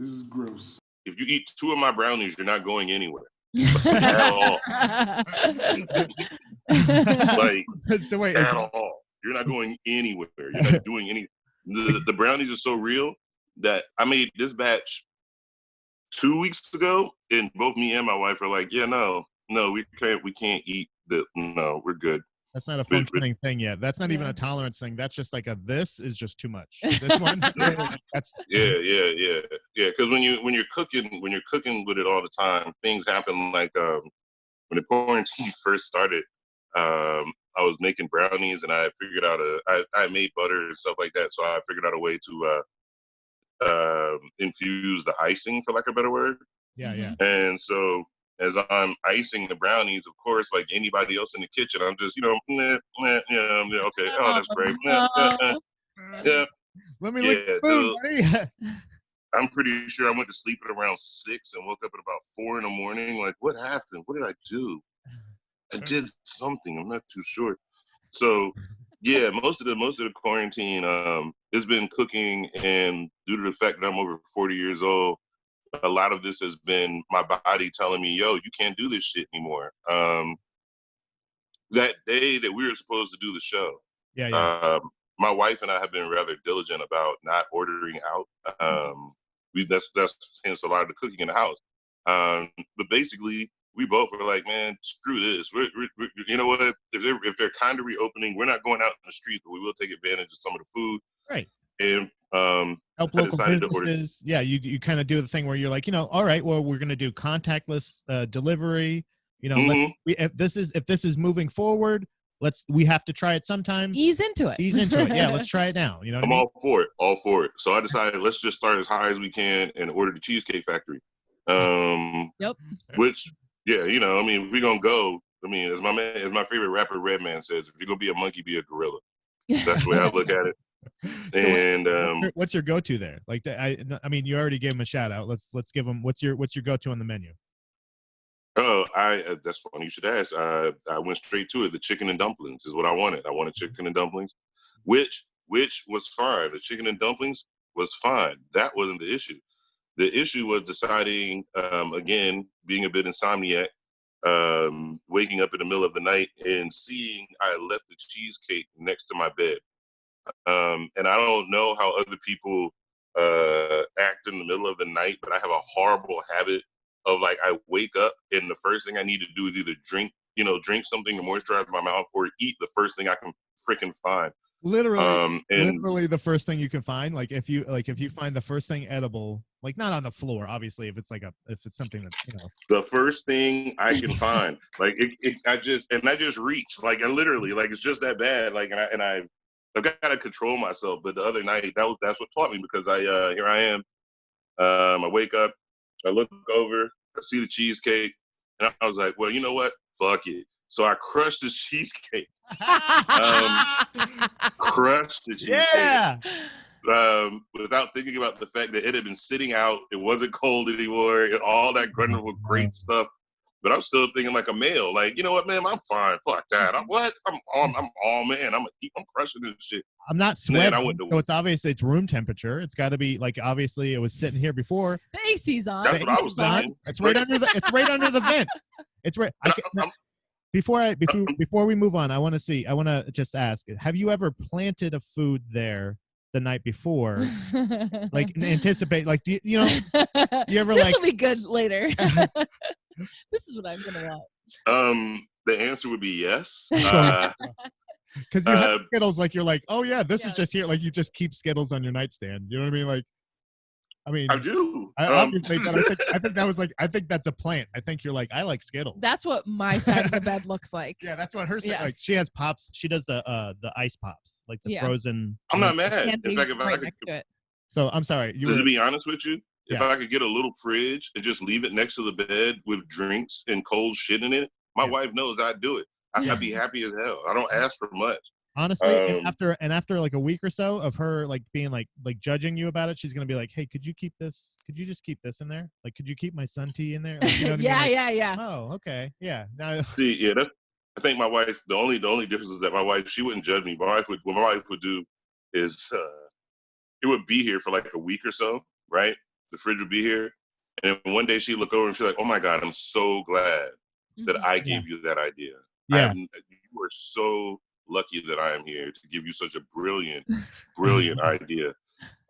This is gross. If you eat 2 of my brownies, you're not going anywhere. At all. Like, so wait, at all. You're not going anywhere. You're not doing any. The brownies are so real that I made this batch 2 weeks ago, and both me and my wife are like, yeah, no, we can't eat the. No, we're good. That's not a functioning thing yet. That's not even a tolerance thing. That's just like this is just too much. This one, that's yeah. Because when you're cooking with it all the time, things happen. Like when the quarantine first started, I was making brownies, and I figured out I made butter and stuff like that. So I figured out a way to infuse the icing, for lack of a better word. Yeah. And so as I'm icing the brownies, of course, like anybody else in the kitchen, I'm just, okay, oh, that's great. Yeah. Let me look at food, buddy. I'm pretty sure I went to sleep at around 6 and woke up at about 4 in the morning. Like, what happened? What did I do? I did something. I'm not too sure. So, yeah, most of the quarantine has been cooking, and due to the fact that I'm over 40 years old, a lot of this has been my body telling me, yo, you can't do this shit anymore. That day that we were supposed to do the show, my wife and I have been rather diligent about not ordering out. That's hence a lot of the cooking in the house. But basically, we both were like, man, screw this. We're you know what? If they're kind of reopening, we're not going out in the streets, but we will take advantage of some of the food. Right. And help local businesses. Yeah, you kind of do the thing where you're like, all right, well, we're going to do contactless delivery. If this is moving forward, we have to try it sometime. Ease into it. Yeah, let's try it now. You know what I'm I mean? all for it. So I decided let's just start as high as we can and order the Cheesecake Factory. Yep. Which, yeah, we're gonna go. As my favorite rapper Redman says, if you're gonna be a monkey, be a gorilla. That's the way I look at it. And what's your go-to there? Like, you already gave him a shout out. Let's give him. What's your go-to on the menu? Oh, that's funny you should ask. I went straight to it. The chicken and dumplings is what I wanted. I wanted chicken and dumplings, which was fine. The chicken and dumplings was fine. That wasn't the issue. The issue was deciding, again, being a bit insomniac, waking up in the middle of the night and seeing I left the cheesecake next to my bed. And I don't know how other people act in the middle of the night, but I have a horrible habit of, like, I wake up and the first thing I need to do is either drink something to moisturize my mouth or eat the first thing I can freaking find. Literally the first thing you can find. Like if you find the first thing edible, like not on the floor, obviously, if it's something that's, the first thing I can find, like I just reach, like I literally, like it's just that bad. Like, I've got to control myself. But the other night, that's what taught me, because here I am. I wake up, I look over, I see the cheesecake, and I was like, well, you know what? Fuck it. So I crushed the cheesecake. Crushed the cheesecake. Yeah. Without thinking about the fact that it had been sitting out, it wasn't cold anymore, and all that great stuff. But I'm still thinking like a male. Like, you know what, man? I'm fine. Fuck that. I'm all man. I'm crushing this shit. I'm not sweating. So it's obviously it's room temperature. It's got to be, like, obviously it was sitting here before. The AC's on. That's what I was thinking. It's right under the vent. It's right. Before we move on, I want to just ask: have you ever planted a food there the night before, like anticipate? Like, do you ever this will be good later. This is what I'm gonna want. The answer would be yes. Because you have Skittles, like you're like, oh yeah, this is just here. Like you just keep Skittles on your nightstand. You know what I mean? Like, I do. Obviously, but I think that's a plant. I think you're like, I like Skittles. That's what my side of the bed looks like. Yeah, that's what hers. Yes. Like she has pops. She does the ice pops, like the frozen. I'm not mad. In fact, if I could. So I'm sorry. To be honest with you, if I could get a little fridge and just leave it next to the bed with drinks and cold shit in it, my wife knows I'd do it. I'd be happy as hell. I don't ask for much. Honestly, and after like a week or so of her like being like judging you about it, she's gonna be like, "Hey, could you keep this? Could you just keep this in there? Like, could you keep my sun tea in there?" Like, you know what I mean? Yeah. Oh, okay, yeah. Now, see, yeah, I think my wife. The only difference is that my wife, she wouldn't judge me. What my wife would do is, it would be here for like a week or so, right? the fridge would be here. And one day she'd look over and she's like, "Oh my God, I'm so glad that I gave you that idea. Yeah. You are so lucky that I am here to give you such a brilliant, brilliant idea."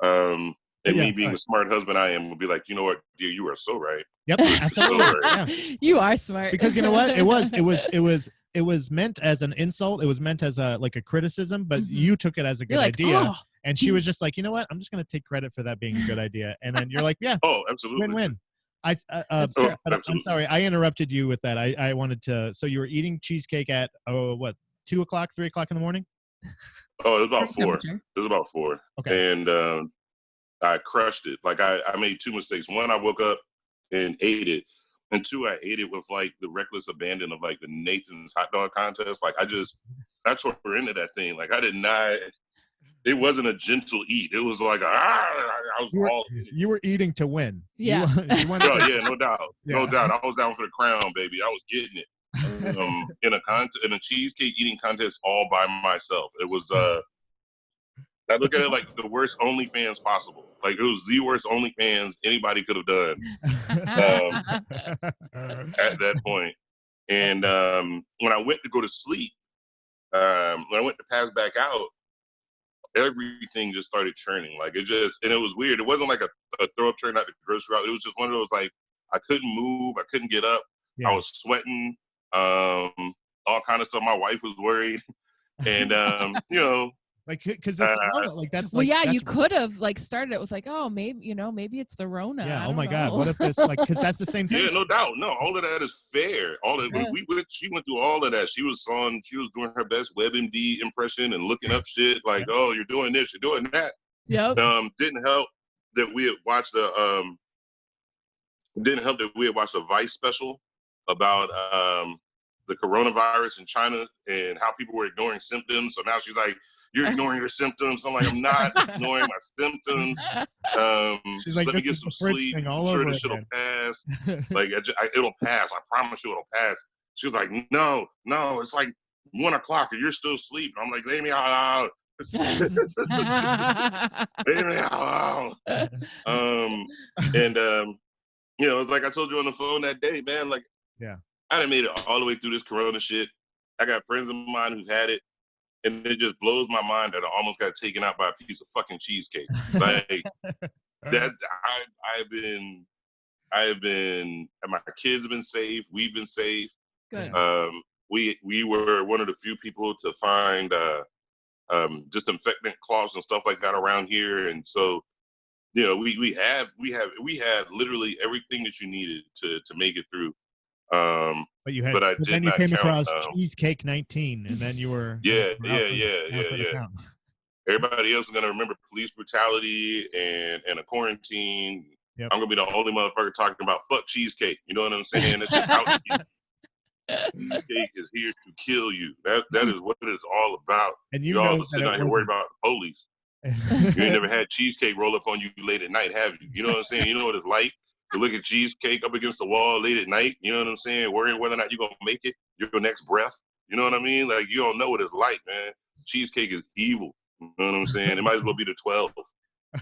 And me being the smart husband I am would be like, "You know what, dear, you are so right." Yep, absolutely. So right. Yeah. You are smart. Because you know what? It was meant as an insult. It was meant as a criticism, but you took it as a good idea. Oh, and she was just like, "You know what? I'm just going to take credit for that being a good idea." And then you're like, "Yeah, oh, absolutely, win-win." I'm sorry, I interrupted you with that. I wanted to. So you were eating cheesecake at 2 o'clock, 3 o'clock in the morning? Oh, it was about 4. It was about 4. Okay. And I crushed it. Like I made 2 mistakes. One, I woke up and ate it. And 2, I ate it with like the reckless abandon of like the Nathan's hot dog contest. Like I tore into that thing. Like I did not. It wasn't a gentle eat. It was like I was you were eating to win. Yeah. No doubt. Yeah. No doubt. I was down for the crown, baby. I was getting it. In a cheesecake eating contest all by myself. It was I look at it like the worst OnlyFans possible. Like it was the worst OnlyFans anybody could have done at that point. And when I went to go to sleep, when I went to pass back out, everything just started churning. Like and it was weird. It wasn't like a throw up turn at the grocery out. It was just one of those like I couldn't move, I couldn't get up, I was sweating, all kind of stuff. My wife was worried, and like because that's you could have like started it with like, oh, maybe it's the Rona. Yeah. Oh my God, what if this because that's the same thing. Yeah, no doubt. No, all of that is fair. She went through all of that. She was doing her best WebMD impression and looking up shit like, oh, you're doing this, you're doing that. Yep. Didn't help that we had watched a Vice special about the coronavirus in China and how people were ignoring symptoms. So now she's like, "You're ignoring your symptoms." I'm like, "I'm not ignoring my symptoms. She's like, let me get some sleep. I'm sure this shit'll pass. Like, it'll pass. I promise you it'll pass." She was like, "No, it's like 1 o'clock and you're still asleep." I'm like, "Leave me out." Leave me out. Like I told you on the phone that day, man, like, I done made it all the way through this corona shit. I got friends of mine who had it, and it just blows my mind that I almost got taken out by a piece of fucking cheesecake. Like that, I've been, and my kids have been safe. We've been safe. Good. We were one of the few people to find disinfectant cloths and stuff like that around here, and so we had literally everything that you needed to make it through. But then you came across Cheesecake 19, and then you were Everybody else is gonna remember police brutality and a quarantine. Yep. I'm gonna be the only motherfucker talking about fuck cheesecake. You know what I'm saying? It's just how cheesecake is here to kill you. That is what it is all about. And you all sitting out here worried about the police. You ain't never had cheesecake roll up on you late at night, have you? You know what I'm saying? You know what it's like to look at cheesecake up against the wall late at night. You know what I'm saying? Worrying whether or not you're gonna make it your next breath. You know what I mean? Like, you don't know what it's like, man. Cheesecake is evil. You know what I'm saying? It might as well be the 12.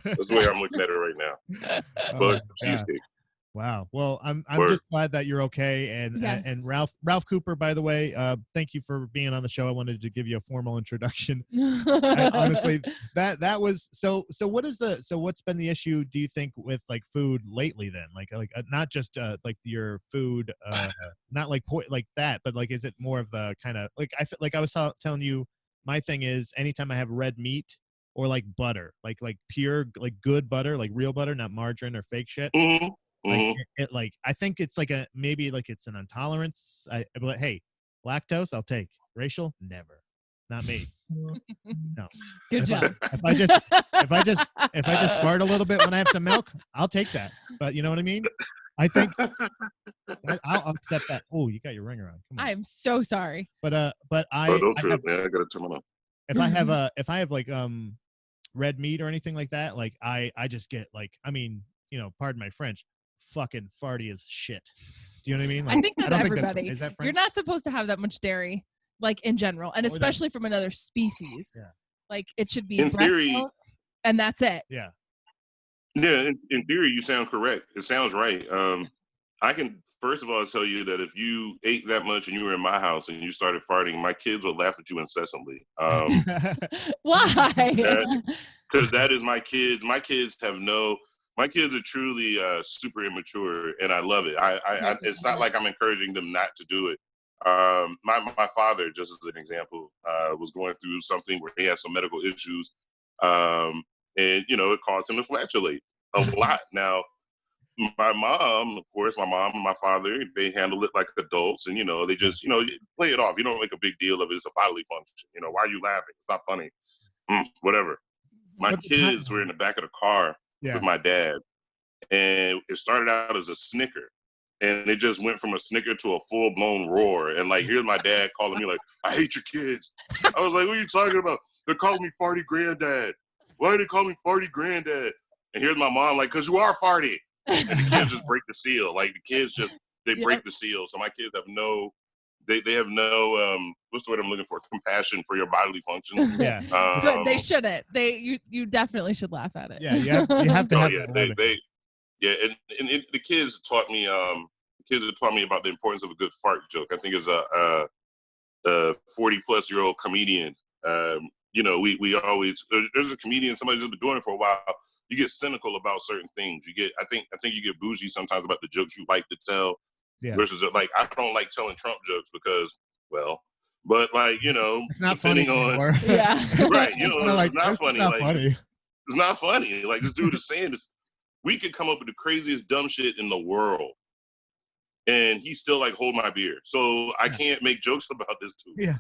That's the way I'm looking at it right now. But cheesecake. Wow. Well, I'm just glad that you're okay. And Ralph Cooper, by the way, thank you for being on the show. I wanted to give you a formal introduction. Honestly, that was so. What's been the issue? Do you think with like food lately? Then, like not just like your food, not like like that, but like is it more of the kind of like I was telling you, my thing is anytime I have red meat or like butter, like pure like good butter, like real butter, not margarine or fake shit. Mm-hmm. Like I think it's like maybe like it's an intolerance. But hey, lactose I'll take. Racial, never. Not me. No. Good job. If I just fart a little bit when I have some milk, I'll take that. But you know what I mean? I think I'll accept that. Oh, you got your ringer on. Come on. I'm so sorry. But don't trip, man. I gotta turn them on. If I have like red meat or anything like that, like I just get like, I mean, pardon my French, fucking farty as shit. Do you know what I mean? Like, I think that's everybody. Is that French? You're not supposed to have that much dairy, like in general, and especially from another species. Yeah. Like it should be in theory, milk, and that's it. Yeah. Yeah, in theory, you sound correct. It sounds right. I can first of all tell you that if you ate that much and you were in my house and you started farting, my kids would laugh at you incessantly. Why? Because that is my kids. My kids are truly super immature, and I love it. It's not like I'm encouraging them not to do it. My father, just as an example, was going through something where he had some medical issues, and it caused him to flatulate a lot. Now, my mom, of course, my mom and my father, they handle it like adults, and they just play it off. You don't make a big deal of it. It's a bodily function. Why are you laughing? It's not funny. Whatever. My kids were in the back of the car with my dad, and it started out as a snicker, and it just went from a snicker to a full-blown roar. And here's my dad calling me like, I hate your kids. I was like, what are you talking about? They're calling me farty granddad. Why are they calling me farty granddad? And here's my mom like, because you are farty. And the kids just break the seal. The kids just, they break the seal. So my kids have no, they have no, what's the word I'm looking for? Compassion for your bodily functions. Yeah. Good. They shouldn't. You definitely should laugh at it. Yeah. You have to have and the kids taught me, about the importance of a good fart joke. I think it's a 40-plus-year-old comedian. We always, there's a comedian, somebody's just been doing it for a while. You get cynical about certain things. I think you get bougie sometimes about the jokes you like to tell. Yeah. Versus I don't like telling Trump jokes because, but it's not funny anymore. Yeah. Right. It's not funny. It's not funny. This dude is saying this. We could come up with the craziest dumb shit in the world, and he still hold my beer. So I can't make jokes about this too. Yeah.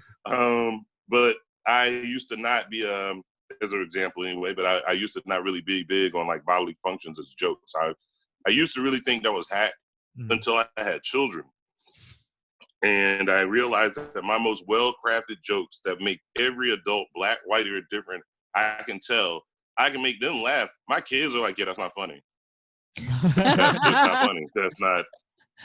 But I used to not be as an example anyway, but I used to not really be big on bodily functions as jokes. I used to really think that was hack until I had children. And I realized that my most well-crafted jokes that make every adult, black, white, or different, I can tell, I can make them laugh. My kids are like, yeah, that's not funny. That's not funny.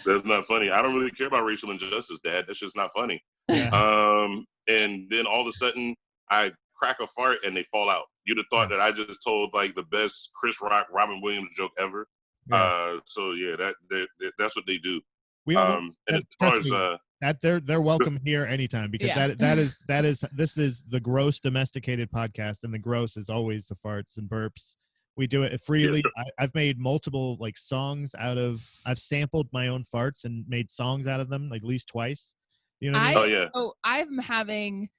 That's not funny. I don't really care about racial injustice, Dad. That's just not funny. Yeah. And then all of a sudden, I crack a fart and they fall out. You'd have thought that I just told the best Chris Rock, Robin Williams joke ever. Yeah. So yeah, that's what they do. And as far as that they're welcome here anytime, because this is the Gross Domesticated podcast, and the gross is always the farts and burps. We do it freely. Yeah, sure. I've made multiple songs I've sampled my own farts and made songs out of them at least twice. You know what I mean? Oh yeah. So I'm having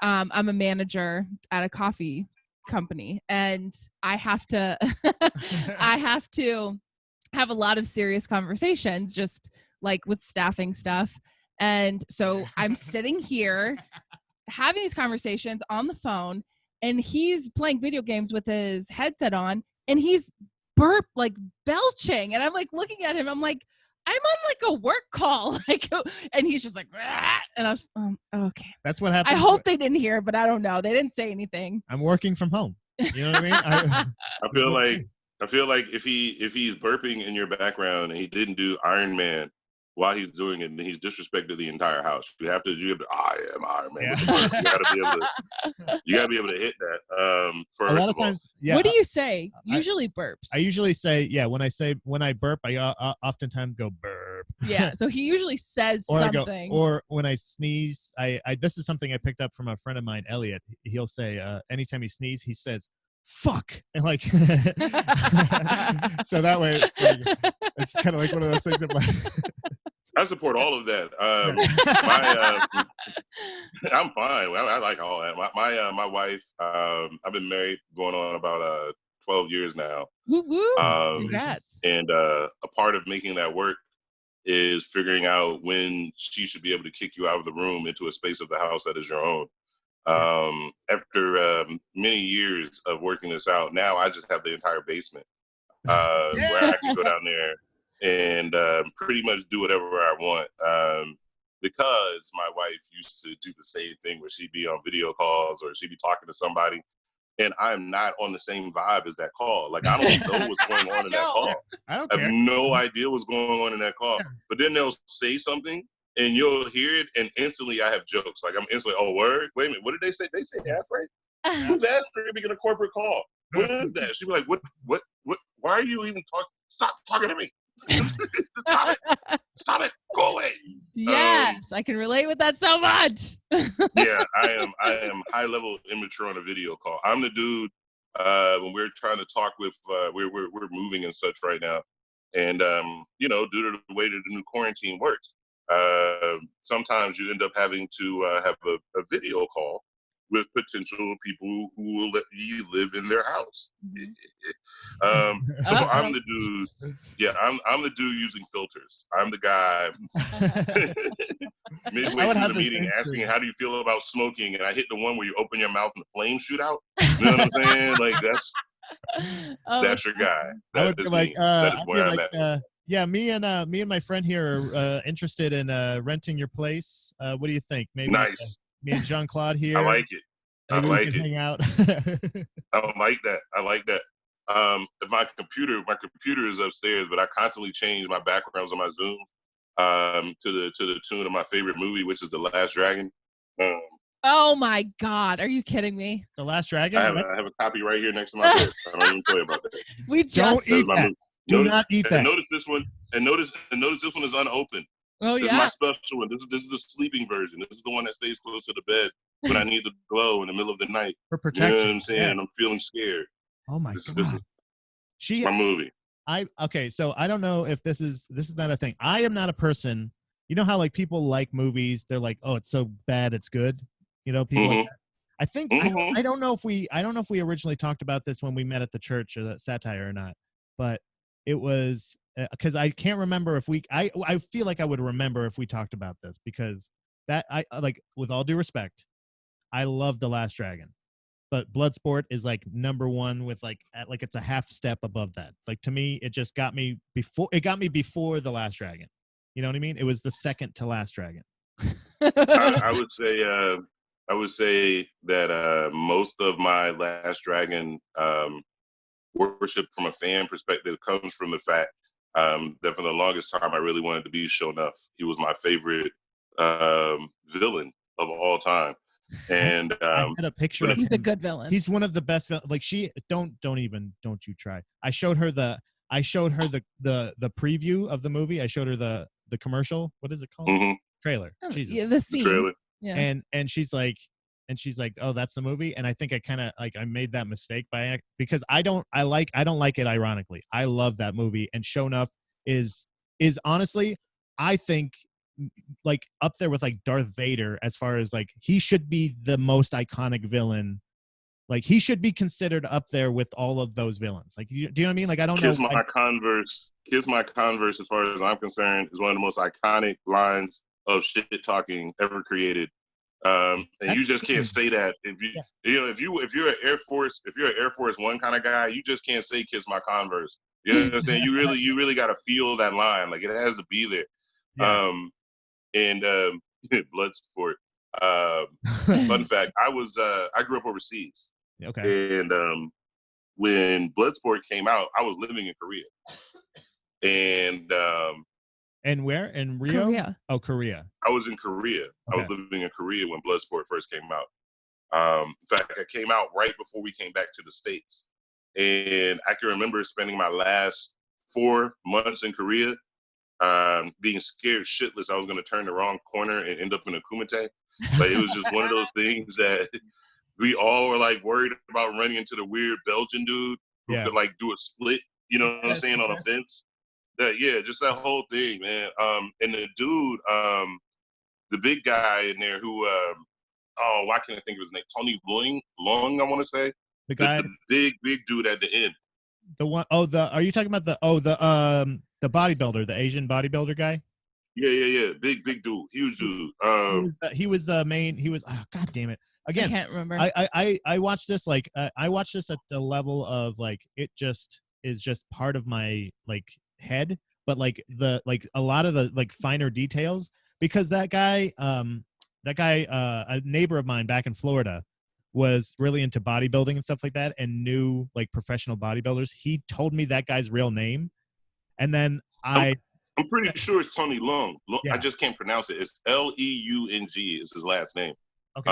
I'm a manager at a coffee company, and I have to have a lot of serious conversations just with staffing stuff. And so I'm sitting here having these conversations on the phone, and he's playing video games with his headset on, and he's belching. And I'm looking at him, I'm like, I'm on a work call, and he's just Rah! And I was, okay. That's what happened. I hope they didn't hear, but I don't know. They didn't say anything. I'm working from home. You know what I mean? I feel like if he's burping in your background and he didn't do Iron Man while he's doing it, then he's disrespected the entire house. You have to I am Iron Man. Yeah. You gotta be able to hit that. First of all. Yeah. What do you say? Usually burps. I usually say, when I burp, I oftentimes go burp. Yeah. So he usually says something. Or when I sneeze, I this is something I picked up from a friend of mine, Elliot. He'll say, anytime he sneezes, he says, fuck, and so that way it's kind of one of those things that I support all of that. I'm fine. I like all that. My wife, I've been married going on about 12 years now. Woo-woo. Congrats. And a part of making that work is figuring out when she should be able to kick you out of the room into a space of the house that is your own. After many years of working this out, now I just have the entire basement where I can go down there and pretty much do whatever I want. Because my wife used to do the same thing where she'd be on video calls or she'd be talking to somebody, and I'm not on the same vibe as that call. I don't know what's going on in that call. I have no idea what's going on in that call. But then they'll say something, and you'll hear it, and instantly I have jokes. I'm instantly, oh, word? Wait a minute, what did they say? They say ass rape? Who's ass raping in a corporate call? What is that? She'd be like, what Why are you even talking? Stop talking to me. Stop it. Go away. Yes, I can relate with that so much. Yeah, I am high level immature on a video call. I'm the dude when we're trying to talk with we're moving and such right now, and due to the way that the new quarantine works, sometimes you end up having to have a video call with potential people who will let you live in their house. So I'm the dude. Yeah, I'm the dude using filters. I'm the guy midway through the meeting asking, how do you feel about smoking? And I hit the one where you open your mouth and the flames shoot out. You know what I'm saying? Like that's your guy. I would be like, that is where I'm at. Yeah, me and my friend here are interested in renting your place. What do you think? Maybe nice. Me and Jean-Claude here. I like it. Maybe we can hang out. I like that. My computer is upstairs, but I constantly change my backgrounds on my Zoom to the tune of my favorite movie, which is The Last Dragon. Oh my God, are you kidding me? The Last Dragon? I have a copy right here next to my bed. I don't even tell you about that. We just don't eat that. Do not eat that. Notice this one. And notice this one is unopened. Oh This yeah. is my special one. This is the sleeping version. This is the one that stays close to the bed when I need the glow in the middle of the night. For protection. You know what I'm saying? Yeah. And I'm feeling scared. Oh my God. This is my movie. So I don't know if this is not a thing. I am not a person. You know how like people like movies, they're like, oh, it's so bad, it's good. You know, people like that. I think I don't know if we originally talked about this when we met at the church or that satire or not, but it was because I can't remember if I feel like I would remember if we talked about this, because that I like, with all due respect, I love The Last Dragon, but Bloodsport is like number one with like it's a half step above that. Like to me, it just got me before The Last Dragon. You know what I mean? It was the second to Last Dragon. I would say that most of my Last Dragon worship from a fan perspective comes from the fact that for the longest time I really wanted to be Sho'nuff. He was my favorite villain of all time. And I had a picture of him. He's a good villain. He's one of the best villains. Like don't you try. I showed her the preview of the movie. I showed her the commercial. What is it called? Trailer. Oh, Jesus. Yeah, the scene. Trailer. Yeah. And she's like, oh, that's the movie. And I think I kind of like I made that mistake because I don't like it. Ironically, I love that movie, and Sho'nuff is honestly, I think, like up there with like Darth Vader as far as like he should be the most iconic villain. Like he should be considered up there with all of those villains. Like, do you know what I mean? Like I don't know. Kiss my Converse, as far as I'm concerned, is one of the most iconic lines of shit talking ever created. And you just can't say that if you're an Air Force One kind of guy, you just can't say "Kiss my Converse." You know what I'm saying? You really got to feel that line. Like it has to be there. Yeah. Bloodsport. Fun fact: I grew up overseas. Okay. And when Bloodsport came out, I was living in Korea. And where? In Rio? Korea. Oh, Korea. I was in Korea. Okay. I was living in Korea when Bloodsport first came out. In fact, it came out right before we came back to the States. And I can remember spending my last 4 months in Korea being scared shitless I was going to turn the wrong corner and end up in a kumite. But it was just one of those things that we all were like worried about running into the weird Belgian dude who could like do a split, you know what I'm saying, on a fence. Just that whole thing, man. And the dude, the big guy in there who, why can't I think of his name? Tony Long, I want to say. The guy, the big dude at the end. The one, are you talking about the bodybuilder, the Asian bodybuilder guy? Yeah. Big dude, huge dude. He was the main. He was. Oh, God damn it! Again, I can't remember. I watched this I watched this at the level of like it just is just part of my like head, but like a lot of the like finer details, because that guy a neighbor of mine back in Florida was really into bodybuilding and stuff like that and knew like professional bodybuilders. He told me that guy's real name, and then I'm pretty sure it's Tony Long. Yeah. I just can't pronounce it. It's Leung is his last name. Okay.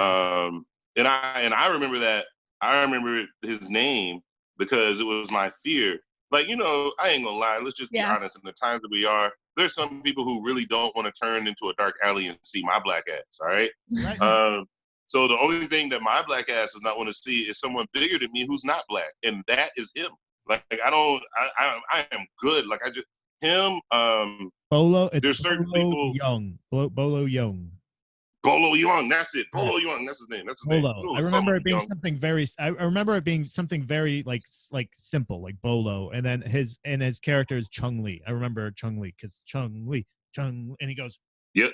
And I remember that. I remember his name because it was my fear like, you know, I ain't gonna lie. Let's just be Yeah. honest. In the times that we are, there's some people who really don't want to turn into a dark alley and see my black ass. All right. Right. So the only thing that my black ass does not want to see is someone bigger than me who's not black, and that is him. Like I am good. Like I just him. Bolo. It's There's certain Bolo people. Young. Bolo Young. Bolo Young, that's it. Bolo Young, that's his name. That's his name. Bolo. I remember it being something very. I remember it being something very like simple, like Bolo, and then his character is Chung Li. I remember Chung Li because Chung Li, and he goes. Yep.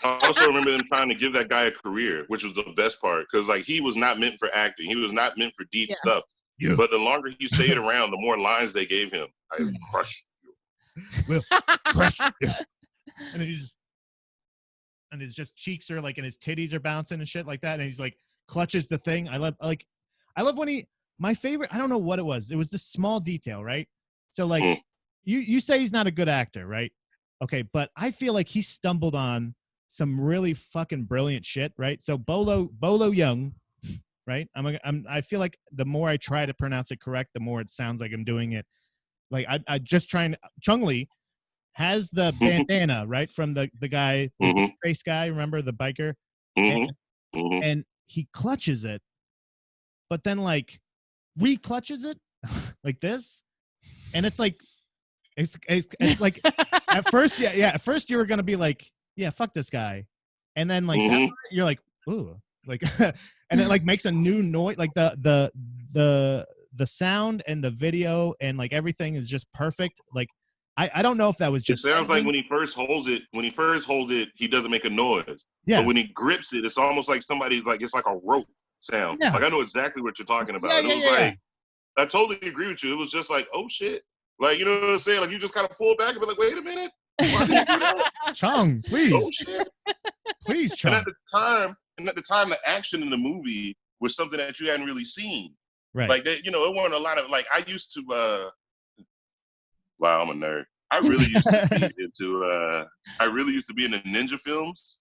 I also remember them trying to give that guy a career, which was the best part, because like he was not meant for acting. He was not meant for deep stuff. Yeah. But the longer he stayed around, the more lines they gave him. I crush you. Will crush you. And then he's and his just cheeks are like, and his titties are bouncing and shit like that. And he's like clutches the thing. I love when my favorite, I don't know what it was. It was this small detail, right? So like you say he's not a good actor, right? Okay. But I feel like he stumbled on some really fucking brilliant shit, right? So Bolo Young, right? I feel like the more I try to pronounce it correct, the more it sounds like I'm doing it. Like I just trying to, Chung Li has the bandana, right? From the guy, the face guy, remember the biker? And he clutches it, but then like re-clutches it like this. And it's like, it's like at first, at first you were going to be like, yeah, fuck this guy. And then like, you're like, ooh, like, and it like makes a new noise. Like the sound and the video and like everything is just perfect. Like, I don't know if that was just. It sounds like when he first holds it, he doesn't make a noise. Yeah. But when he grips it, it's almost like somebody's like, it's like a rope sound. Yeah. Like I know exactly what you're talking about. It was like, I totally agree with you. It was just like, oh shit. Like, you know what I'm saying? Like you just kind of pull back and be like, wait a minute. Chung, please. Oh shit. Please, Chung. And at the time, the action in the movie was something that you hadn't really seen. Right. Like that, you know, it wasn't a lot of like I used to wow, I'm a nerd. I really used to be into ninja films,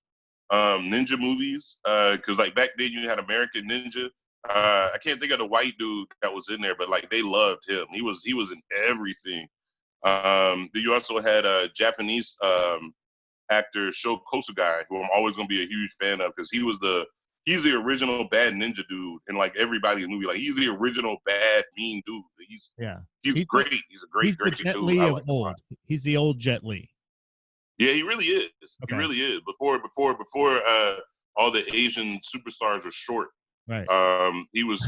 ninja movies. Cause like back then you had American Ninja. I can't think of the white dude that was in there, but like they loved him. He was in everything. Then you also had a Japanese actor Sho Kosugai, who I'm always gonna be a huge fan of because he's the original bad ninja dude in like everybody's movie. Like he's the original bad mean dude. He's great. He's a great the Jet dude. Li of old. He's the old Jet Li. Yeah, he really is. Okay. He really is. Before all the Asian superstars were short. Right. He was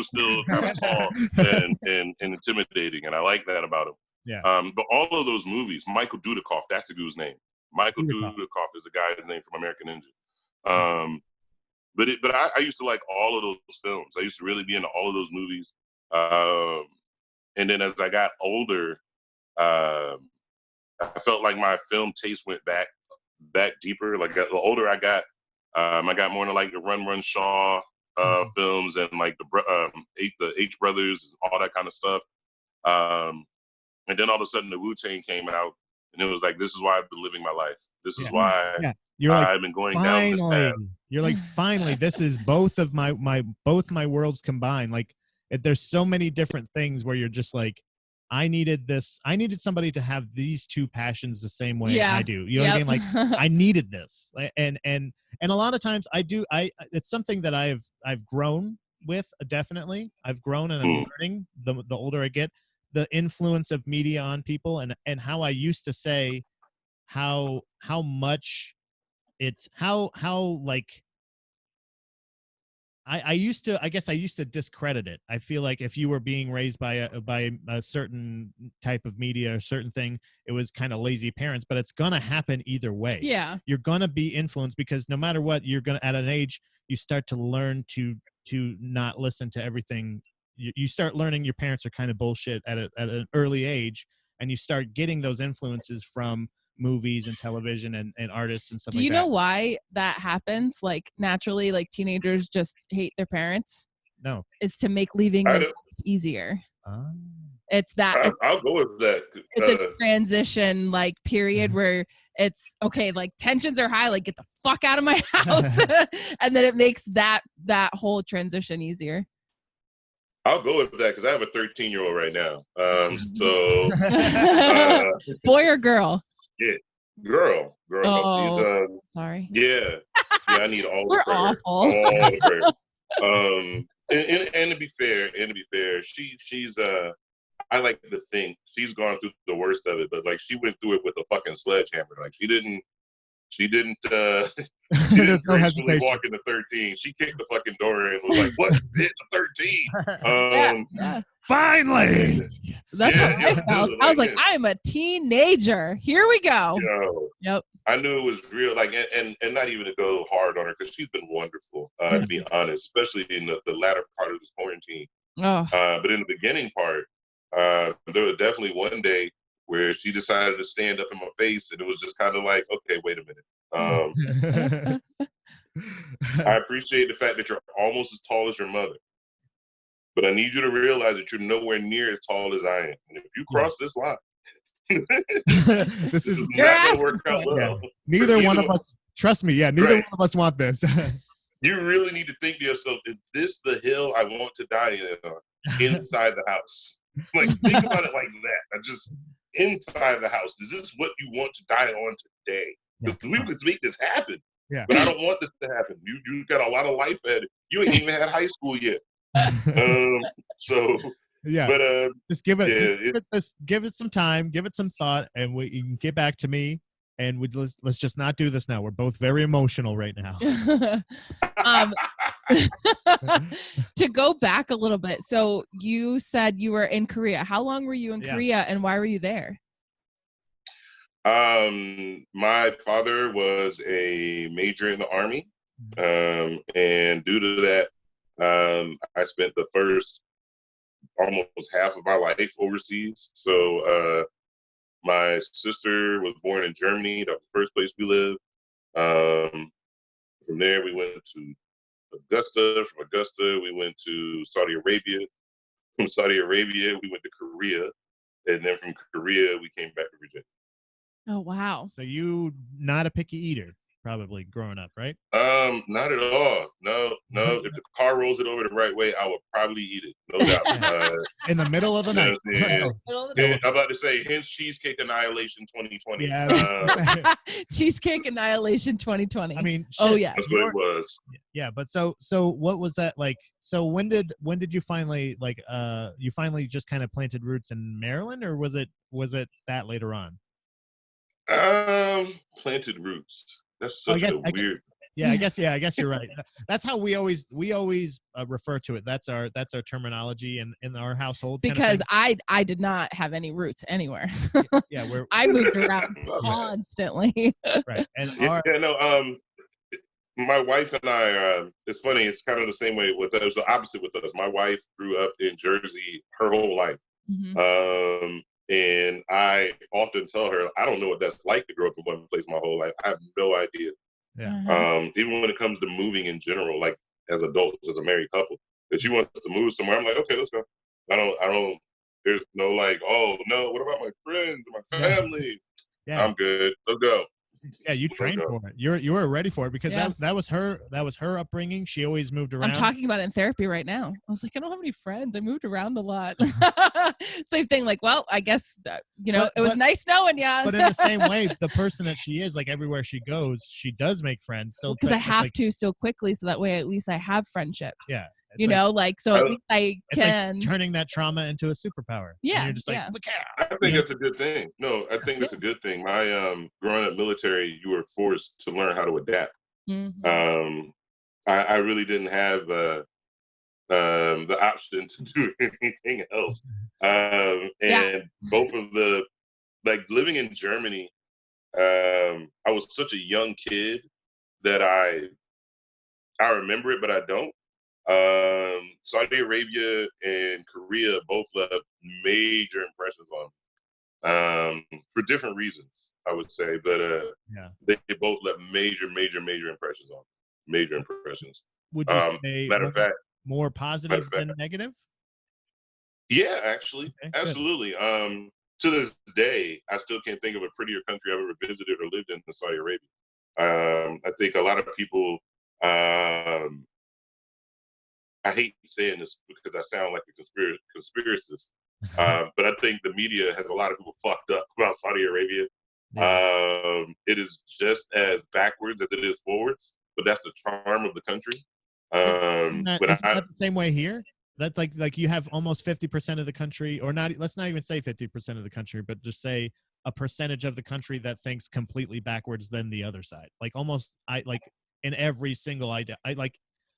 still kind of tall and intimidating, and I like that about him. Yeah. But all of those movies, Michael Dudikoff, that's the dude's name. Michael Dudikoff is the guy's name from American Ninja. But I used to like all of those films. I used to really be into all of those movies. And then as I got older, I felt like my film taste went back deeper. Like the older I got more into like the Run Shaw films and like the H Brothers, all that kind of stuff. And then all of a sudden the Wu-Tang came out, and it was like, this is why I've been living my life. This is why I've been going down this path. You're like, finally, this is both my worlds combined. Like, there's so many different things where you're just like, I needed this. I needed somebody to have these two passions the same way I do. You know what I mean? Like, I needed this. And a lot of times it's something that I've grown with, definitely. I've grown and I'm learning the older I get, the influence of media on people and how I used to say how much it's how like I used to discredit it. I feel like if you were being raised by a certain type of media or certain thing, it was kind of lazy parents, but it's going to happen either way. Yeah. You're going to be influenced because no matter what, you're going to, at an age, you start to learn to not listen to everything. You start learning your parents are kind of bullshit at an early age, and you start getting those influences from movies and television and artists and stuff like that. Do you know why that happens? Like naturally, like teenagers just hate their parents? No. It's to make leaving them easier. It's that. I'll go with that. It's a transition like period where it's okay, like tensions are high, like get the fuck out of my house. And then it makes that whole transition easier. I'll go with that because I have a 13-year-old right now. So boy or girl? Yeah, girl. Oh, She's sorry. yeah. I need all We're the prayer, awful. all the prayer. And to be fair, she's I like to think she's gone through the worst of it, but like she went through it with a fucking sledgehammer. Like she didn't she didn't gracefully walk into 13. She kicked the fucking door in and was like, "What, bitch, I'm 13." Yeah. Finally. That's how I felt. I was like, I'm a teenager. Here we go. Yep. I knew it was real, like, and not even to go hard on her because she's been wonderful, to be honest, especially in the latter part of this quarantine. Oh. But in the beginning part, there was definitely one day where she decided to stand up in my face, and it was just kind of like, okay, wait a minute. I appreciate the fact that you're almost as tall as your mother, but I need you to realize that you're nowhere near as tall as I am. And if you cross this line, this is not going to work out well. Yeah. Neither one of us, trust me, neither one of us want this. You really need to think to yourself, is this the hill I want to die inside the house? Like, think about it like that. Just inside the house. Is this what you want to die on today? Because we could make this happen. Yeah. But I don't want this to happen. You got a lot of life ahead. You ain't even had high school yet. So yeah. But just give it some time, give it some thought, and you can get back to me. And let's just not do this now. We're both very emotional right now. To go back a little bit, so you said you were in Korea. How long were you in Korea, and why were you there? My father was a major in the Army, and due to that, I spent the first almost half of my life overseas. So my sister was born in Germany. That was the first place we lived. From there, we went to Augusta. From Augusta, we went to Saudi Arabia. From Saudi Arabia, we went to Korea. And then from Korea, we came back to Virginia. Oh, wow. So you not a picky eater, probably, growing up, right? Not at all. No. If the car rolls it over the right way, I would probably eat it, no doubt. In the middle of the night. I'm about to say, hence Cheesecake Annihilation 2020. Yeah. Cheesecake Annihilation 2020. I mean, oh yeah, that's what it was. Yeah, but so what was that like? So when did you finally you finally just kind of planted roots in Maryland, or was it that later on? Planted roots. That's such a weird. Yeah, I guess you're right. That's how we always refer to it. That's our terminology in our household. Because I did not have any roots anywhere. I moved around constantly. Right, and my wife and I. It's funny. It's kind of the same way with us. The opposite with us. My wife grew up in Jersey her whole life. Mm-hmm. And I often tell her, I don't know what that's like to grow up in one place my whole life. I have no idea. Yeah. Even when it comes to moving in general, like as adults, as a married couple, that you want us to move somewhere, I'm like, okay, let's go. I don't. There's no like, oh no, what about my friends, my family? Yeah. I'm good. Let's go. Yeah, you trained for it. You were ready for it because that was her upbringing. She always moved around. I'm talking about it in therapy right now. I was like, I don't have any friends. I moved around a lot. Same thing. Like, well, I guess it was nice knowing ya. But in the same way, the person that she is, like everywhere she goes, she does make friends. So because I have to so quickly, so that way at least I have friendships. Yeah. So at least I can. It's like turning that trauma into a superpower. Yeah. And you're just like, look out. I think that's a good thing. No, I think that's a good thing. My growing up military, you were forced to learn how to adapt. Mm-hmm. I really didn't have the option to do anything else. And both of living in Germany, I was such a young kid that I remember it, but I don't. Saudi Arabia and Korea both left major impressions on me. For different reasons, I would say, but they both left major impressions on me. Major impressions. Would you say matter of fact, more positive than negative? Yeah, actually, okay, absolutely. Good. To this day, I still can't think of a prettier country I've ever visited or lived in than Saudi Arabia. I think a lot of people I hate saying this because I sound like a conspiracist, but I think the media has a lot of people fucked up about Saudi Arabia. Yeah. It is just as backwards as it is forwards, but that's the charm of the country. Isn't that the same way here? That's like you have almost 50% of the country, or not. Let's not even say 50% of the country, but just say a percentage of the country that thinks completely backwards than the other side. Like almost, in every single idea.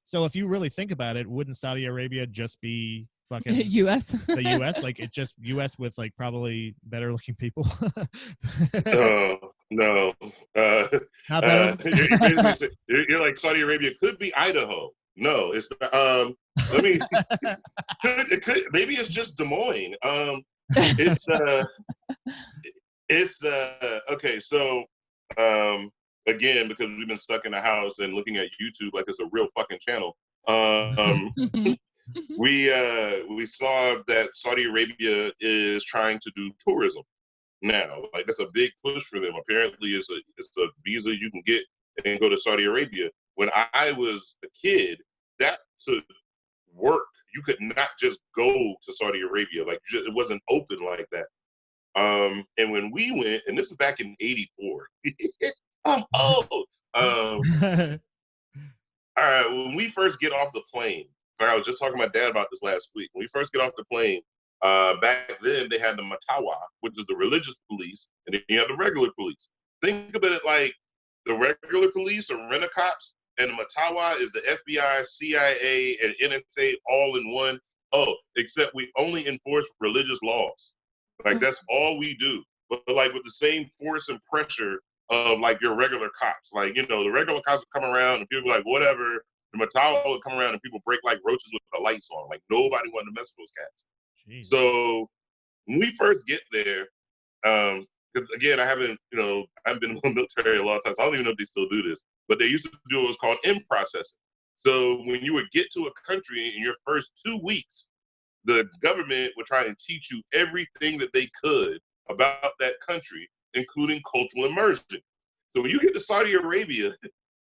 So if you really think about it, wouldn't Saudi Arabia just be fucking U.S. the U.S.? Like it's just U.S. with like probably better looking people. No. Not better. You're like Saudi Arabia could be Idaho. No, it's let me. It could maybe it's just Des Moines. It's okay. So again, because we've been stuck in the house and looking at YouTube like it's a real fucking channel. We saw that Saudi Arabia is trying to do tourism now. Like that's a big push for them. Apparently, it's a visa you can get and go to Saudi Arabia. When I was a kid, that took work. You could not just go to Saudi Arabia. Like it wasn't open like that. And when we went, and this is back in '84. I'm old. All right, when we first get off the plane, I was just talking to my dad about this last week. When we first get off the plane, back then they had the Matawa, which is the religious police, and then you have the regular police. Think about it like the regular police are rent-a-cops, and the Matawa is the FBI, CIA, and NSA all in one. Oh, except we only enforce religious laws. Like that's all we do. But like with the same force and pressure of like your regular cops. Like, you know, the regular cops would come around and people like, whatever. The Matawa would come around and people break like roaches with the lights on. Like nobody wanted to mess with those cats. Jeez. So when we first get there, because again, I haven't been in the military a long time, so I don't even know if they still do this. But they used to do what was called in-processing. So when you would get to a country in your first 2 weeks, the government would try and teach you everything that they could about that country, including cultural immersion. So when you get to Saudi Arabia,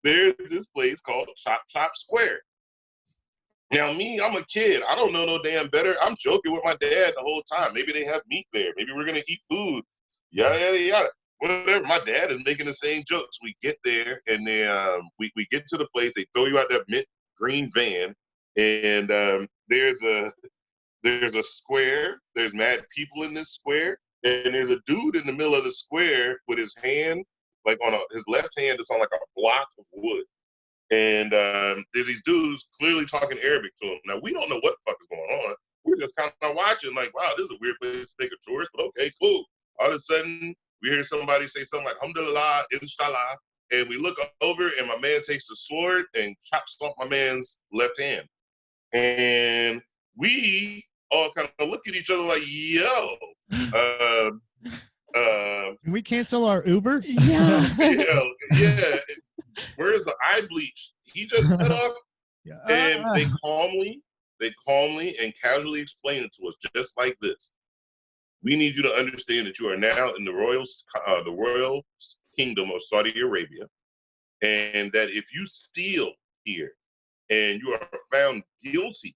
there's this place called Chop Chop Square. Now me, I'm a kid. I don't know no damn better. I'm joking with my dad the whole time. Maybe they have meat there. Maybe we're going to eat food. Yada, yada, yada. Whatever. My dad is making the same jokes. We get there and then we get to the place. They throw you out that mint green van. And there's a square. There's mad people in this square. And there's a dude in the middle of the square with his hand, like his left hand is on like a block of wood. And there's these dudes clearly talking Arabic to him. Now, we don't know what the fuck is going on. We're just kind of watching like, wow, this is a weird place to take a tourist, but okay, cool. All of a sudden, we hear somebody say something like, alhamdulillah, inshallah. And we look over and my man takes the sword and chops off my man's left hand. And we all kind of look at each other like, yo. Can we cancel our Uber? Yeah. Yeah. Where's the eye bleach? He just cut off. Yeah. And they calmly and casually explain it to us just like this. We need you to understand that you are now in the royal kingdom of Saudi Arabia, and that if you steal here and you are found guilty,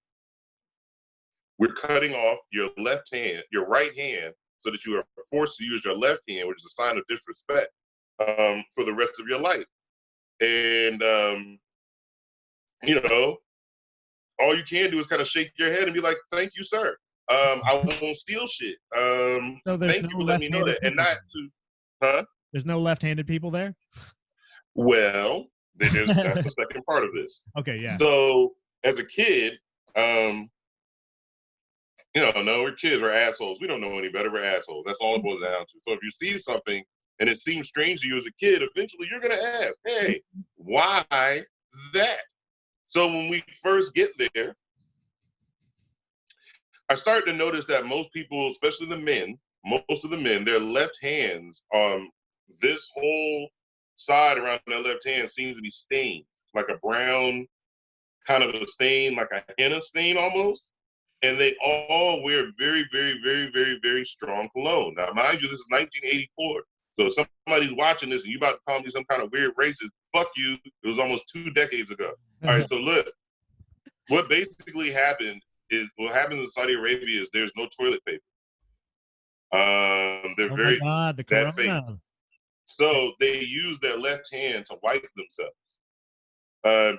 we're cutting off your left hand, your right hand, so that you are forced to use your left hand, which is a sign of disrespect, for the rest of your life. And, all you can do is kind of shake your head and be like, thank you, sir. I won't steal shit. So thank you for letting me know that. And not to, huh? There's no left-handed people there? Well, that's the second part of this. Okay, yeah. So as a kid, no, we're kids, we're assholes. We don't know any better, we're assholes. That's all it boils down to. So if you see something and it seems strange to you as a kid, eventually you're going to ask, hey, why that? So when we first get there, I started to notice that most people, especially most of the men, their left hands, this whole side around their left hand seems to be stained, like a brown kind of a stain, like a henna stain almost. And they all wear very, very, very, very, very strong cologne. Now, mind you, this is 1984. So if somebody's watching this and you about to call me some kind of weird racist, fuck you. It was almost 2 decades ago. All right, so look. What basically happened is what happens in Saudi Arabia is there's no toilet paper. They're my very God, the that corona. fake. So they use their left hand to wipe themselves.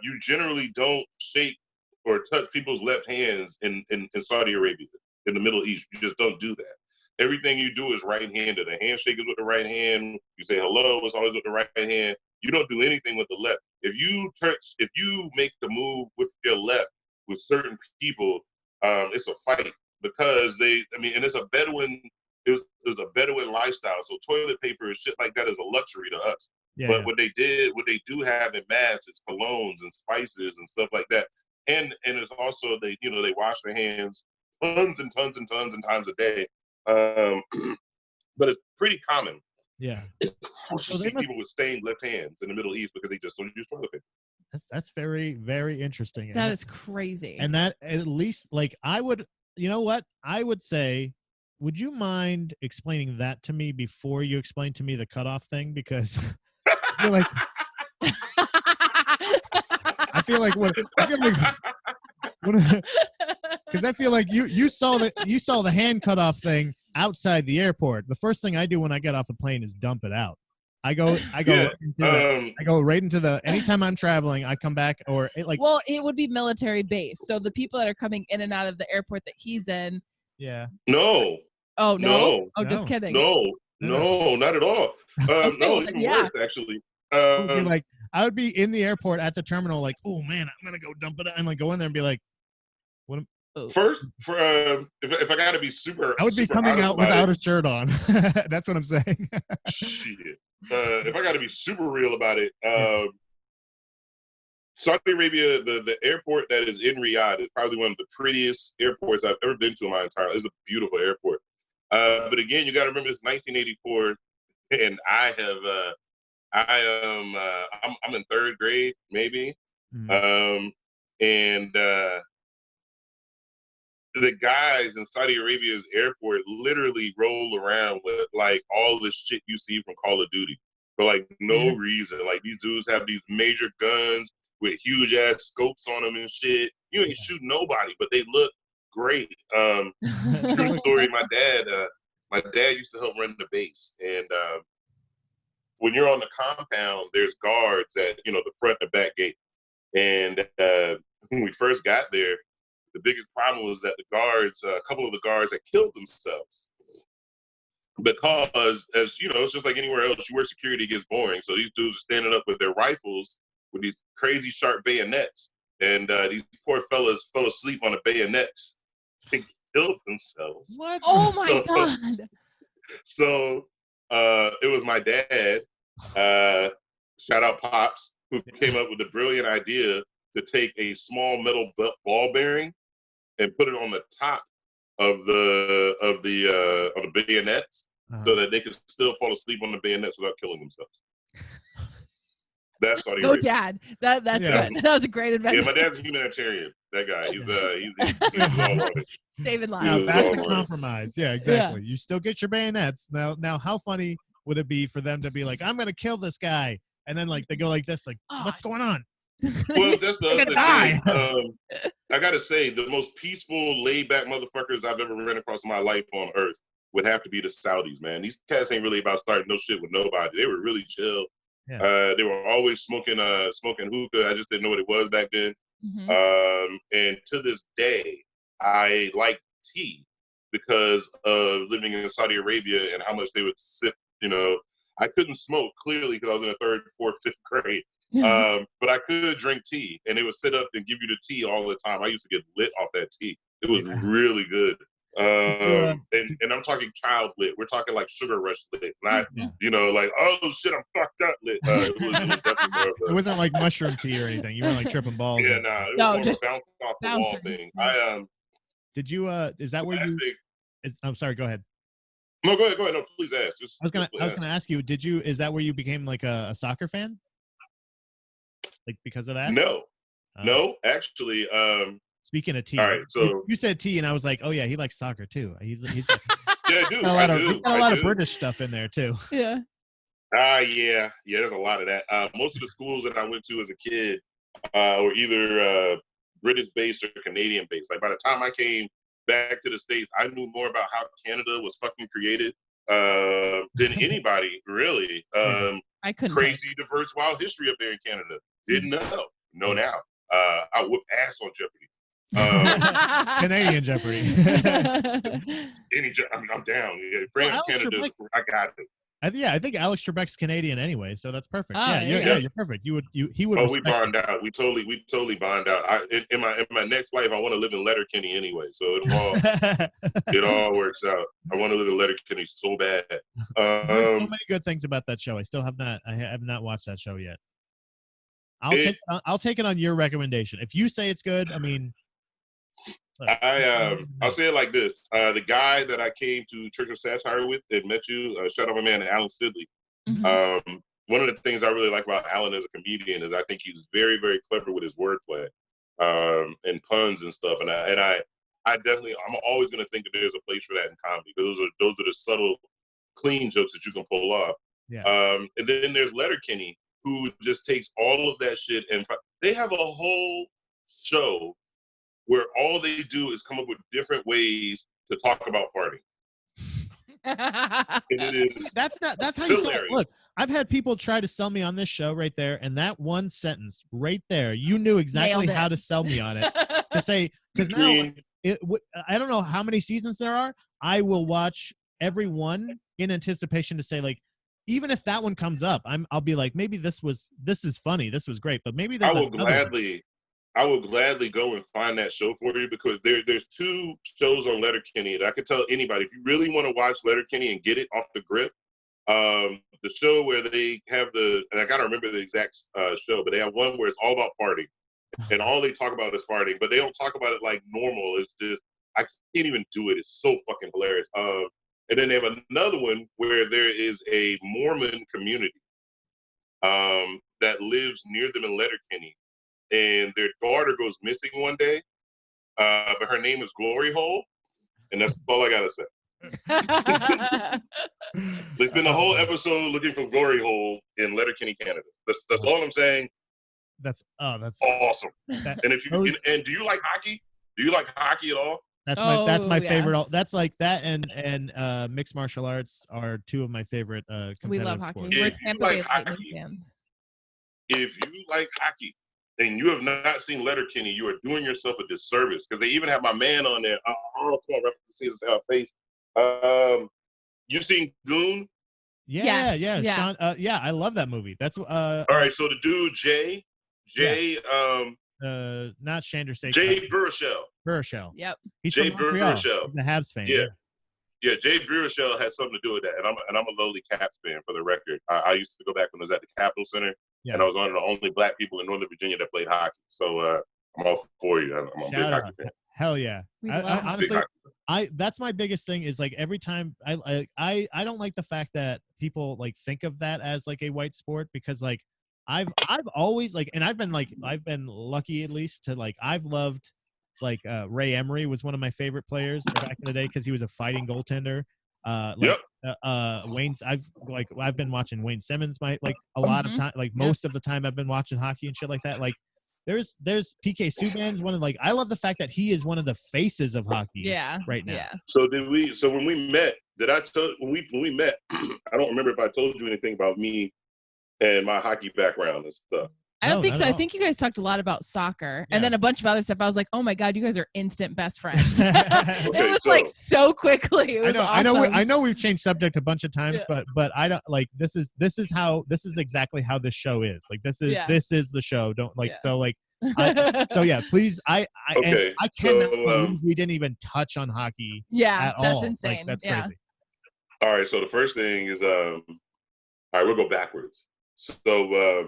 You generally don't shake or touch people's left hands in Saudi Arabia, in the Middle East. You just don't do that. Everything you do is right-handed. A handshake is with the right hand. You say hello, it's always with the right hand. You don't do anything with the left. If you make the move with your left with certain people, it's a fight because and it's a Bedouin. It was a Bedouin lifestyle. So toilet paper and shit like that is a luxury to us. Yeah, But what they do have in mass is colognes and spices and stuff like that. And it's also they wash their hands tons and tons and tons and times a day. But it's pretty common. Yeah. You see people with stained left hands in the Middle East because they just don't use toilet paper. That's very, very interesting. That is crazy. And that at least, like, I would, you know what? I would say, would you mind explaining that to me before you explain to me the cutoff thing? Because I feel like because I feel like you saw the hand cutoff thing outside the airport. The first thing I do when I get off the plane is dump it out. I go right into the anytime I'm traveling, I come back well, it would be military base. So the people that are coming in and out of the airport that he's in. Yeah. No. Oh no. No. Oh, just kidding. No, not at all. No, even worse actually. I would be in the airport at the terminal, like, oh man, I'm gonna go dump it out, and like go in there and be like, what? First, if I gotta be super, I would be coming out without a shirt on. That's what I'm saying. Shit. If I gotta be super real about it, Saudi Arabia, the airport that is in Riyadh is probably one of the prettiest airports I've ever been to in my entire life. It's a beautiful airport. But again, you got to remember it's 1984, and I'm in third grade maybe, and the guys in Saudi Arabia's airport literally roll around with like all the shit you see from Call of Duty for like no reason. Like these dudes have these major guns with huge ass scopes on them and shit. You ain't shoot nobody, but they look great. True story. My dad used to help run the base, and when you're on the compound, there's guards at the front and back gate. And when we first got there, the biggest problem was that a couple of the guards had killed themselves because, as you know, it's just like anywhere else. You wear security, it gets boring. So these dudes are standing up with their rifles with these crazy sharp bayonets, and these poor fellas fell asleep on the bayonets and killed themselves. What? Oh my God! So it was my dad, shout out Pops, who came up with the brilliant idea to take a small metal ball bearing and put it on the top of the bayonets so that they could still fall asleep on the bayonets without killing themselves. That's Saudi Arabia. Dad. That's good. That was a great adventure. Yeah, my dad's a humanitarian. That guy. He's all on it. Saving lives. Now that's a compromise. Yeah, exactly. Yeah. You still get your bayonets. Now, how funny would it be for them to be like, I'm gonna kill this guy, and then like they go like this, like, what's going on? Well, that's the other thing. I gotta say, the most peaceful, laid-back motherfuckers I've ever ran across in my life on Earth would have to be the Saudis, man. These cats ain't really about starting no shit with nobody. They were really chill. Yeah. They were always smoking hookah. I just didn't know what it was back then. Mm-hmm. And to this day, I like tea because of living in Saudi Arabia and how much they would sip. I couldn't smoke clearly because I was in the third, fourth, fifth grade. But I could drink tea, and they would sit up and give you the tea all the time. I used to get lit off that tea. It was really good. And I'm talking child lit. We're talking like sugar rush lit, not like, oh shit, I'm fucked up lit. It was definitely more of it wasn't like mushroom tea or anything. You weren't like tripping balls. Yeah, nah, it was more just of a bounce off the wall thing. Did you? Is that where you? I'm sorry. Go ahead. No, go ahead. No, please ask. I was gonna ask you. Did you? Is that where you became like a soccer fan? Like because of that? No, actually. Speaking of tea, all right, so you said tea, and I was like, oh yeah, he likes soccer too. He's yeah, I do. He's got a lot of British stuff in there too. Yeah. Yeah. There's a lot of that. Most of the schools that I went to as a kid were either British based or Canadian based. Like by the time I came back to the States, I knew more about how Canada was fucking created than anybody really. I couldn't. Crazy, diverse, wild history up there in Canada. Didn't know. Know now. I whoop ass on Jeopardy. Canadian Jeopardy. I'm down. Yeah, bring up Canada. I got it. I think Alex Trebek's Canadian anyway, so that's perfect. Oh, you're perfect. He would. Oh, we bond out. We totally bond out. In my next life, I want to live in Letterkenny anyway, so it all works out. I want to live in Letterkenny so bad. So many good things about that show. I still have not. I have not watched that show yet. I'll take it on your recommendation. If you say it's good, I mean. I'll say it like this. The guy that I came to Church of Satire with and met you, shout out my man Alan Sidley. Mm-hmm. One of the things I really like about Alan as a comedian is I think he's very, very clever with his wordplay and puns and stuff. And I definitely, I'm always going to think that there's a place for that in comedy because those are the subtle, clean jokes that you can pull off. Yeah. And then there's Letterkenny, who just takes all of that shit and they have a whole show where all they do is come up with different ways to talk about farting. And it is that's how you sell it. Look, I've had people try to sell me on this show right there, and that one sentence right there, you knew exactly how to sell me on it. To say, because now I don't know how many seasons there are. I will watch every one in anticipation to say, like, even if that one comes up, I'll be like, maybe this is funny, this was great, but maybe there's I will gladly go and find that show for you because there's two shows on Letterkenny that I could tell anybody if you really want to watch Letterkenny and get it off the grip. The show where they have and I gotta remember the exact show, but they have one where it's all about farting, and all they talk about is farting, but they don't talk about it like normal. It's just I can't even do it. It's so fucking hilarious. And then they have another one where there is a Mormon community that lives near them in Letterkenny. And their daughter goes missing one day, but her name is Glory Hole, and that's all I gotta say. They spend the whole episode looking for Glory Hole in Letterkenny, Canada. That's all I'm saying. That's awesome. And if you and do you like hockey? Do you like hockey at all? That's my favorite. That's like that and mixed martial arts are two of my favorite competitive we love sports. hockey. If you like hockey, and you have not seen Letterkenny, you are doing yourself a disservice because they even have my man on there. Oh, come on, reference to see his face. You seen Goon? Yeah. Sean, I love that movie. That's all right. So the dude Jay, not Shander State. Jay Baruchel. Yep. He's Jay from Montreal. Baruchel. He's a Habs fan. Yeah. Jay Baruchel had something to do with that, and I'm a lowly Caps fan for the record. I used to go back when I was at the Capitol Center. Yeah. And I was one of the only black people in Northern Virginia that played hockey. So I'm all for you. I'm a big hockey fan. Hell yeah. Honestly, that's my biggest thing is like every time I don't like the fact that people like think of that as like a white sport because like I've always like, and I've been lucky at least to like, I've loved like Ray Emery was one of my favorite players back in the day because he was a fighting goaltender. Wayne's I've been watching Wayne Simmons a lot of time, like most of the time I've been watching hockey and shit like that. Like there's PK Subban's one of like I love the fact that he is one of the faces of hockey right now. Yeah. So when we met, when we met, I don't remember if I told you anything about me and my hockey background and stuff. I don't think so. I think you guys talked a lot about soccer and then a bunch of other stuff. I was like, oh my God, you guys are instant best friends. It was like so quickly. It was awesome. I know we've changed subject a bunch of times, but I don't like this is exactly how this show is. Like this is the show. Don't like so like please I cannot believe we didn't even touch on hockey. Yeah, at that's all. insane. Like, that's crazy. All right, so the first thing is all right, we'll go backwards. So a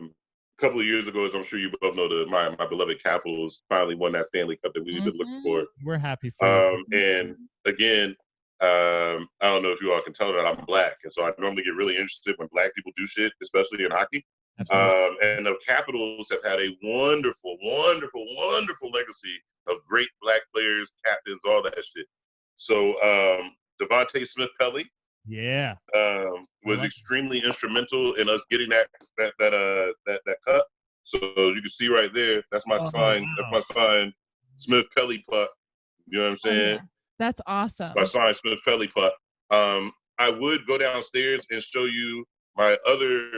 couple of years ago, as I'm sure you both know, my beloved Capitals finally won that Stanley Cup that we've been looking for. We're happy for you. And again, I don't know if you all can tell that I'm black, and so I normally get really interested when black people do shit, especially in hockey. And the Capitals have had a wonderful, wonderful, wonderful legacy of great black players, captains, all that shit. So Devontae Smith-Pelly, was extremely instrumental in us getting that cup. So you can see right there, that's my sign. Wow. That's my sign Smith Pelly Pup. You know what I'm saying? Yeah. That's awesome. So I signed Smith Pelly Pup. I would go downstairs and show you my other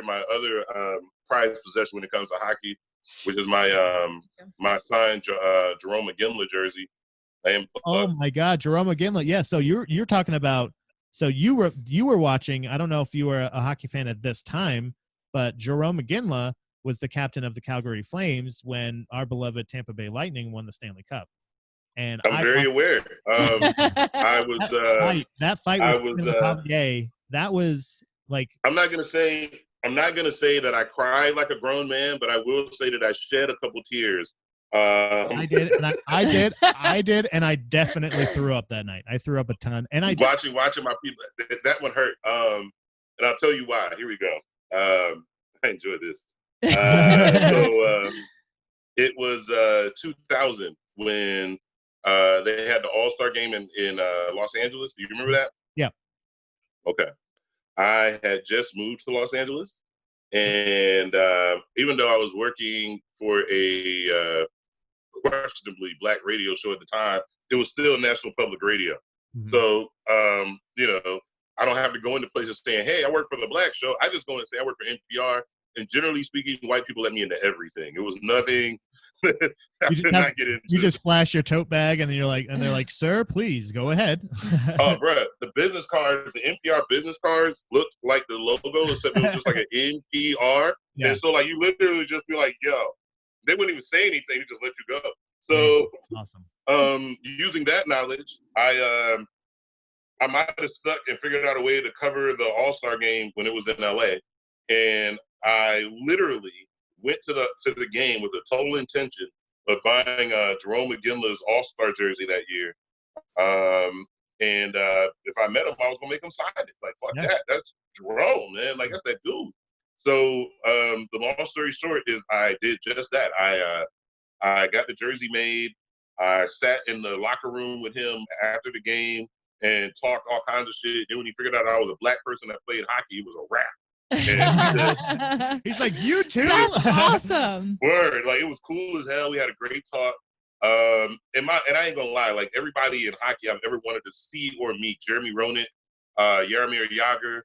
prized possession when it comes to hockey, which is my signed Jerome McGinley jersey. Oh my God, Jerome McGinley. Yeah, so you're talking about. So you were watching. I don't know if you were a hockey fan at this time, but Jerome McGinley was the captain of the Calgary Flames when our beloved Tampa Bay Lightning won the Stanley Cup. And I'm very aware. I was that fight with Lecavalier. That was like. I'm not gonna say that I cried like a grown man, but I will say that I shed a couple tears. I did, and I did, and I definitely threw up that night. I threw up a ton, and I watching my people. That one hurt. And I'll tell you why. Here we go. I enjoy this. So it was 2000 when they had the All-Star game in Los Angeles. Do you remember that? Yeah. Okay. I had just moved to Los Angeles, and even though I was working for a questionably black radio show at the time, it was still National Public Radio. Mm-hmm. So, I don't have to go into places saying, hey, I work for the black show. I just go and say I work for NPR. And generally speaking, white people let me into everything. It was nothing you just flash your tote bag and then they're like, sir, please go ahead. Oh, bro, the business cards, the NPR business cards looked like the logo, except it was just like an NPR. Yeah. And so like you literally just be like, yo, they wouldn't even say anything, they just let you go. So awesome. Using that knowledge, I might have stuck and figured out a way to cover the All-Star game when it was in LA. And I literally went to the game with the total intention of buying Jerome McGinley's All-Star jersey that year. And if I met him, I was gonna make him sign it. Like, fuck that. That's Jerome, man. Like, that's that dude. So the long story short is I did just that. I got the jersey made. I sat in the locker room with him after the game and talked all kinds of shit. Then when he figured out I was a black person that played hockey, it was a wrap. And he's like, you too? That's awesome. Word. Like, it was cool as hell. We had a great talk. And I ain't gonna lie, like everybody in hockey I've ever wanted to see or meet, Jeremy Roenick, Jaromir Jagr,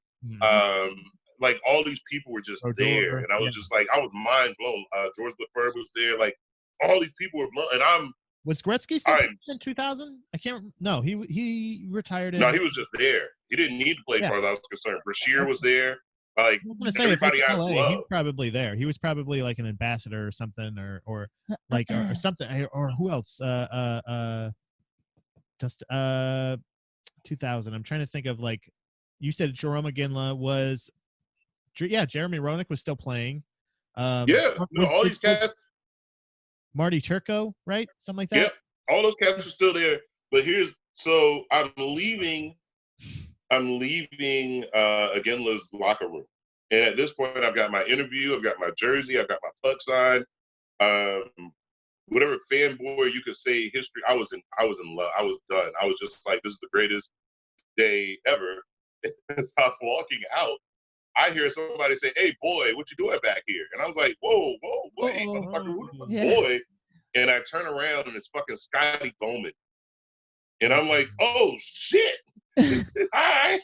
like all these people were just there. And I was just like, I was mind blown. George Lefebvre was there. Like, all these people were blown. And was Gretzky still in 2000? I can't. No, he retired. No, he was just there. He didn't need to play, as far as I was concerned. Brashear was there. Like, everybody I love. He was probably there. He was probably like an ambassador or something, or something, or who else? Just 2000. I'm trying to think of, like, you said Jerome McGinley was. Yeah, Jeremy Roenick was still playing. All these cats. Marty Turco, right? Something like that. Yep, all those cats are still there. But so I'm leaving Aginla's locker room, and at this point, I've got my interview, I've got my jersey, I've got my puck signed. Whatever fanboy you could say history, I was in love. I was done. I was just like, this is the greatest day ever. As I'm walking out, I hear somebody say, "Hey, boy, what you doing back here?" And I was like, "Whoa, wait, boy!" And I turn around and it's fucking Scotty Bowman, and I'm like, "Oh shit! Hi,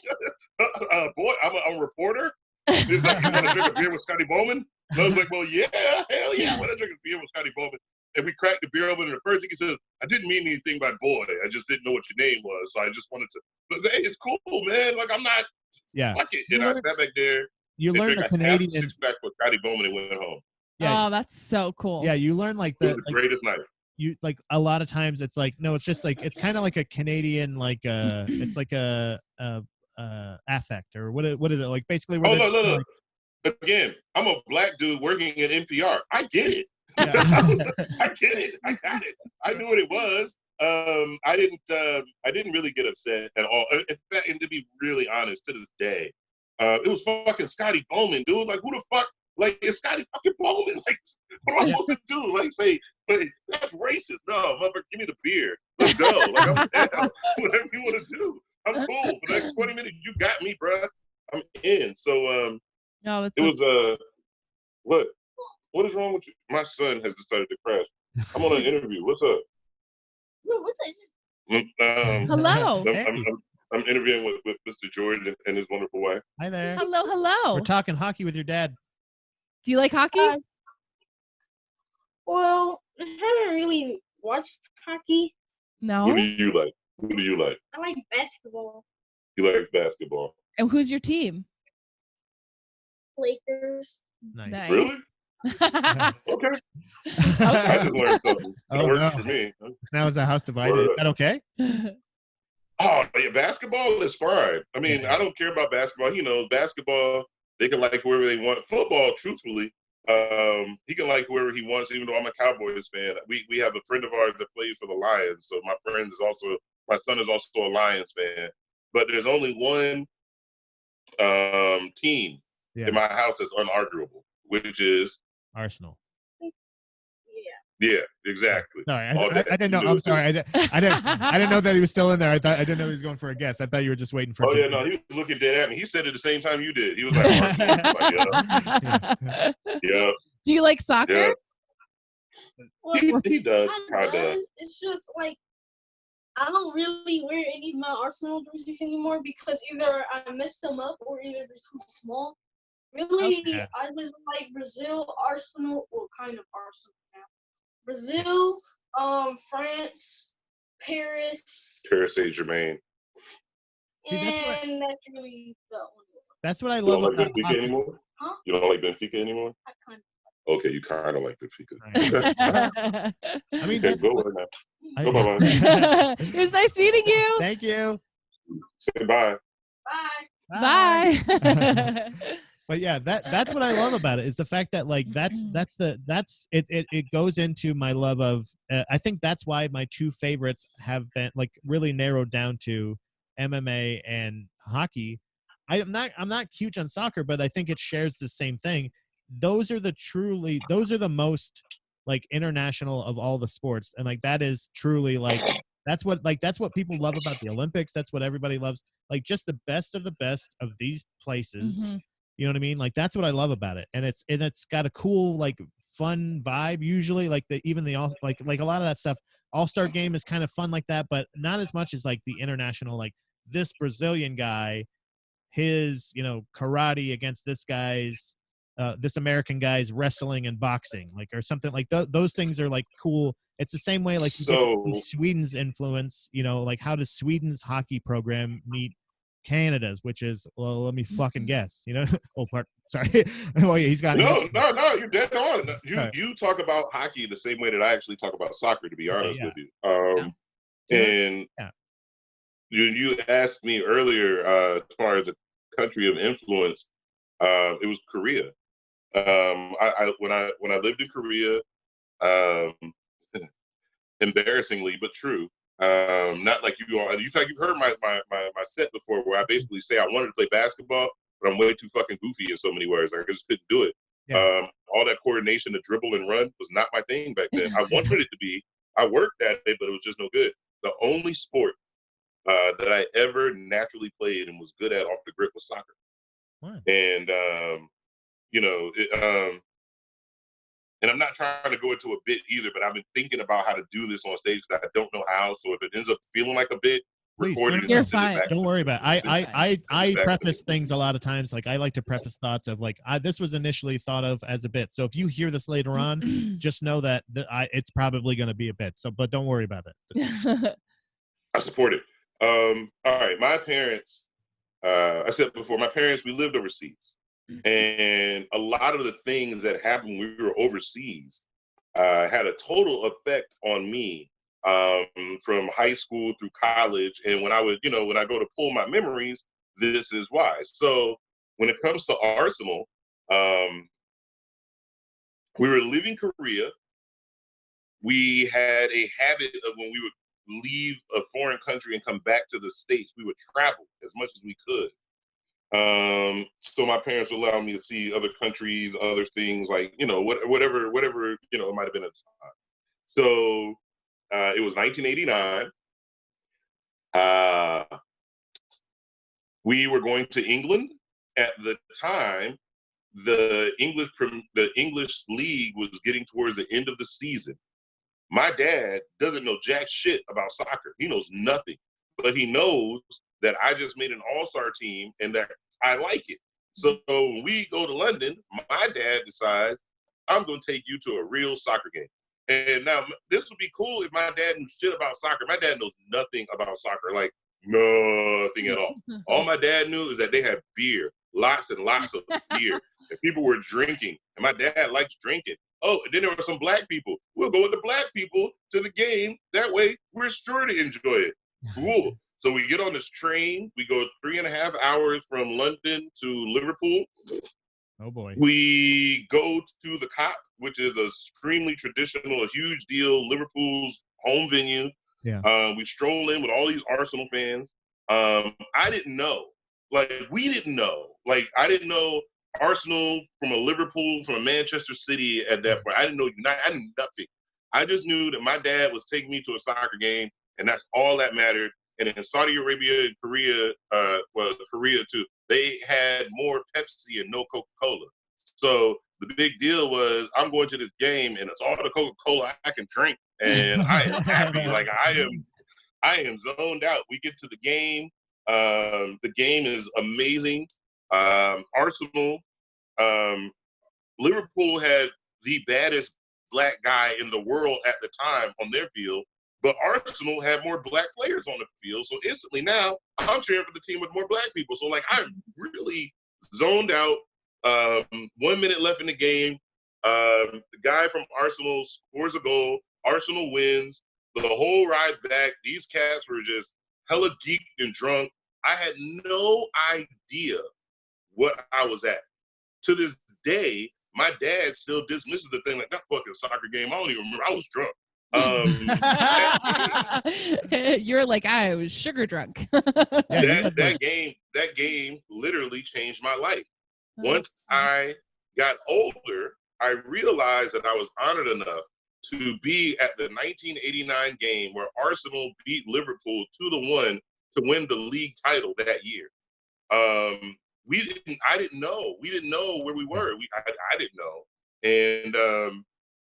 boy, I'm a reporter." He's like, "You want to drink a beer with Scotty Bowman?" And I was like, "Well, yeah, hell yeah, I want to drink a beer with Scotty Bowman." And we cracked the beer open, and the first thing he says, "I didn't mean anything by boy. I just didn't know what your name was, so I just wanted to." But hey, it's cool, man. Like, I'm not. Yeah. Fuck it. And I sat back there. You learn a Canadian six-pack with Scotty Bowman and went home. Yeah. Oh, that's so cool. Yeah, you learn like the greatest night. You like a lot of times it's like no, it's just like it's kind of like a Canadian it's like a affect or what is it like basically? No. Again, I'm a black dude working at NPR. I get it. Yeah. I get it. I got it. I knew what it was. I didn't really get upset at all. In fact, and to be really honest, to this day, it was fucking Scotty Bowman, dude. Like, who the fuck? Like, it's Scotty fucking Bowman. Like, what am I supposed to do? Like, say, hey, that's racist. No, motherfucker, give me the beer. Let's go. Like, I'm down. Whatever you want to do. I'm cool. For the next 20 minutes, you got me, bro. I'm in. So, no, it was what is wrong with you? My son has decided to crash. I'm on an interview. What's up? No, what's that? Hello. I'm interviewing with Mr. George and his wonderful wife. Hi there. Hello. We're talking hockey with your dad. Do you like hockey? Well, I haven't really watched hockey. No. Who do you like? I like basketball. You like basketball. And who's your team? Lakers. Nice. Really? Okay. I just learned something. That works for me. Now is the house divided? Is that okay? Oh, yeah, basketball is fine. I mean, I don't care about basketball. You know, basketball, they can like whoever they want. Football, truthfully, he can like whoever he wants, even though I'm a Cowboys fan. We have a friend of ours that plays for the Lions, so my son is also a Lions fan. But there's only one team in my house that's unarguable, which is Arsenal. Yeah, exactly. Sorry, I didn't know. I'm sorry. I didn't know that he was still in there. I didn't know he was going for a guess. I thought you were just waiting for. Oh yeah, no, he was looking dead at me. He said it the same time you did. He was like, yeah. Do you like soccer? Yeah. Well, he does, kind of. It's just like I don't really wear any of my Arsenal jerseys anymore because either I messed them up or either they're too small. Really, okay. I just like Brazil, Arsenal, well, kind of Arsenal now. Brazil, France, Paris. Paris Saint-Germain. And that's really the only one. That's what I love about Benfica hockey. Anymore? Huh? You don't like Benfica anymore? I kind of. Okay, you kind of like Benfica. I mean, okay, go right now. Go bye. It was nice meeting you. Thank you. Say bye. Bye. Bye. But yeah, that's what I love about it is the fact that like it goes into my love of I think that's why my two favorites have been like really narrowed down to MMA and hockey. I'm not huge on soccer, but I think it shares the same thing. Those are the most like international of all the sports, and like that is truly like that's what people love about the Olympics. That's what everybody loves. Like just the best of these places. Mm-hmm. You know what I mean? Like that's what I love about it, and it's got a cool like fun vibe. Usually, like even a lot of that stuff. All-Star Game is kind of fun like that, but not as much as like the international. Like this Brazilian guy, his karate against this American guy's wrestling and boxing, like or something like those things are like cool. It's the same way like Sweden's influence. Like how does Sweden's hockey program meet Canada's, which is, well, let me fucking guess, sorry. Oh yeah, he's got no, you're dead on. You talk about hockey the same way that I actually talk about soccer, to be honest with you. And you asked me earlier as far as a country of influence, it was Korea. When I lived in Korea, embarrassingly but true. Not like you all. You've heard my set before, where I basically say I wanted to play basketball, but I'm way too fucking goofy in so many ways. I just couldn't do it. Yeah. All that coordination to dribble and run was not my thing back then. I wanted it to be. I worked at it, but it was just no good. The only sport that I ever naturally played and was good at off the grip was soccer. Wow. And and I'm not trying to go into a bit either, but I've been thinking about how to do this on stage that I don't know how. So if it ends up feeling like a bit, record it. You're fine. Don't worry about it. I preface things a lot of times. Like I like to preface thoughts of like, this was initially thought of as a bit. So if you hear this later on, just know that it's probably going to be a bit. So, but don't worry about it. I support it. All right. My parents, I said before, we lived overseas. And a lot of the things that happened when we were overseas had a total effect on me from high school through college. And when I go to pull my memories, this is why. So when it comes to Arsenal, we were leaving Korea. We had a habit of when we would leave a foreign country and come back to the States, we would travel as much as we could. So my parents allowed me to see other countries, other things like, whatever, it might've been at the time. So, it was 1989. We were going to England at the time. The English league was getting towards the end of the season. My dad doesn't know jack shit about soccer. He knows nothing, but he knows that I just made an all-star team and that I like it. So when we go to London, my dad decides, I'm going to take you to a real soccer game. And now this would be cool if my dad knew shit about soccer. My dad knows nothing about soccer, like nothing at all. All my dad knew is that they had beer, lots and lots of beer, and people were drinking. And my dad likes drinking. Oh, and then there were some black people. We'll go with the black people to the game. That way, we're sure to enjoy it. Cool. So we get on this train. We go 3.5 hours from London to Liverpool. Oh boy. We go to the Cop, which is a extremely traditional, a huge deal, Liverpool's home venue. Yeah. We stroll in with all these Arsenal fans. I didn't know. Like, we didn't know. Like, I didn't know Arsenal from a Liverpool, from a Manchester City at that point. I didn't know United. I knew nothing. I just knew that my dad was taking me to a soccer game, and that's all that mattered. And in Saudi Arabia and Korea, Korea too, they had more Pepsi and no Coca-Cola. So the big deal was, I'm going to this game, and it's all the Coca-Cola I can drink, and I am happy. Like, I am zoned out. We get to the game. The game is amazing. Arsenal, Liverpool had the baddest black guy in the world at the time on their field, but Arsenal had more black players on the field. So instantly now I'm cheering for the team with more black people. So like, I'm really zoned out. 1 minute left in the game. The guy from Arsenal scores a goal. Arsenal wins. The whole ride back, these cats were just hella geeked and drunk. I had no idea what I was at. To this day, my dad still dismisses the thing like, that fucking soccer game, I don't even remember. I was drunk. You're like, I was sugar drunk. That game literally changed my life. Once I got older, I realized that I was honored enough to be at the 1989 game where Arsenal beat Liverpool 2-1 to win the league title that year. I didn't know. We didn't know where we were. I didn't know. And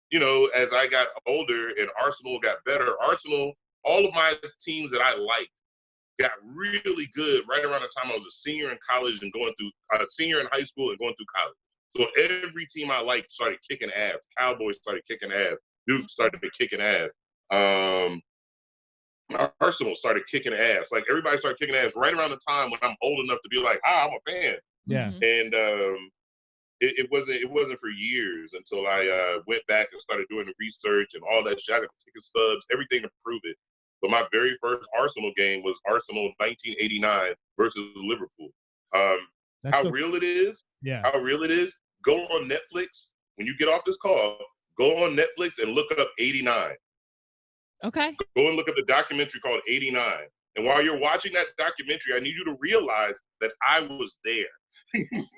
you know, as I got older and Arsenal got better, all of my teams that I liked got really good right around the time I was a senior in college and going through senior in high school and going through college. So every team I liked started kicking ass. Cowboys started kicking ass. Duke started kicking ass. Arsenal started kicking ass. Like, everybody started kicking ass right around the time when I'm old enough to be like, I'm a fan. Yeah. And it wasn't for years until I went back and started doing the research and all that shit. I got ticket stubs, everything to prove it. But my very first Arsenal game was Arsenal 1989 versus Liverpool. How real it is? Yeah. How real it is? Go on Netflix. When you get off this call, go on Netflix and look up 89. Okay. Go and look up the documentary called 89. And while you're watching that documentary, I need you to realize that I was there.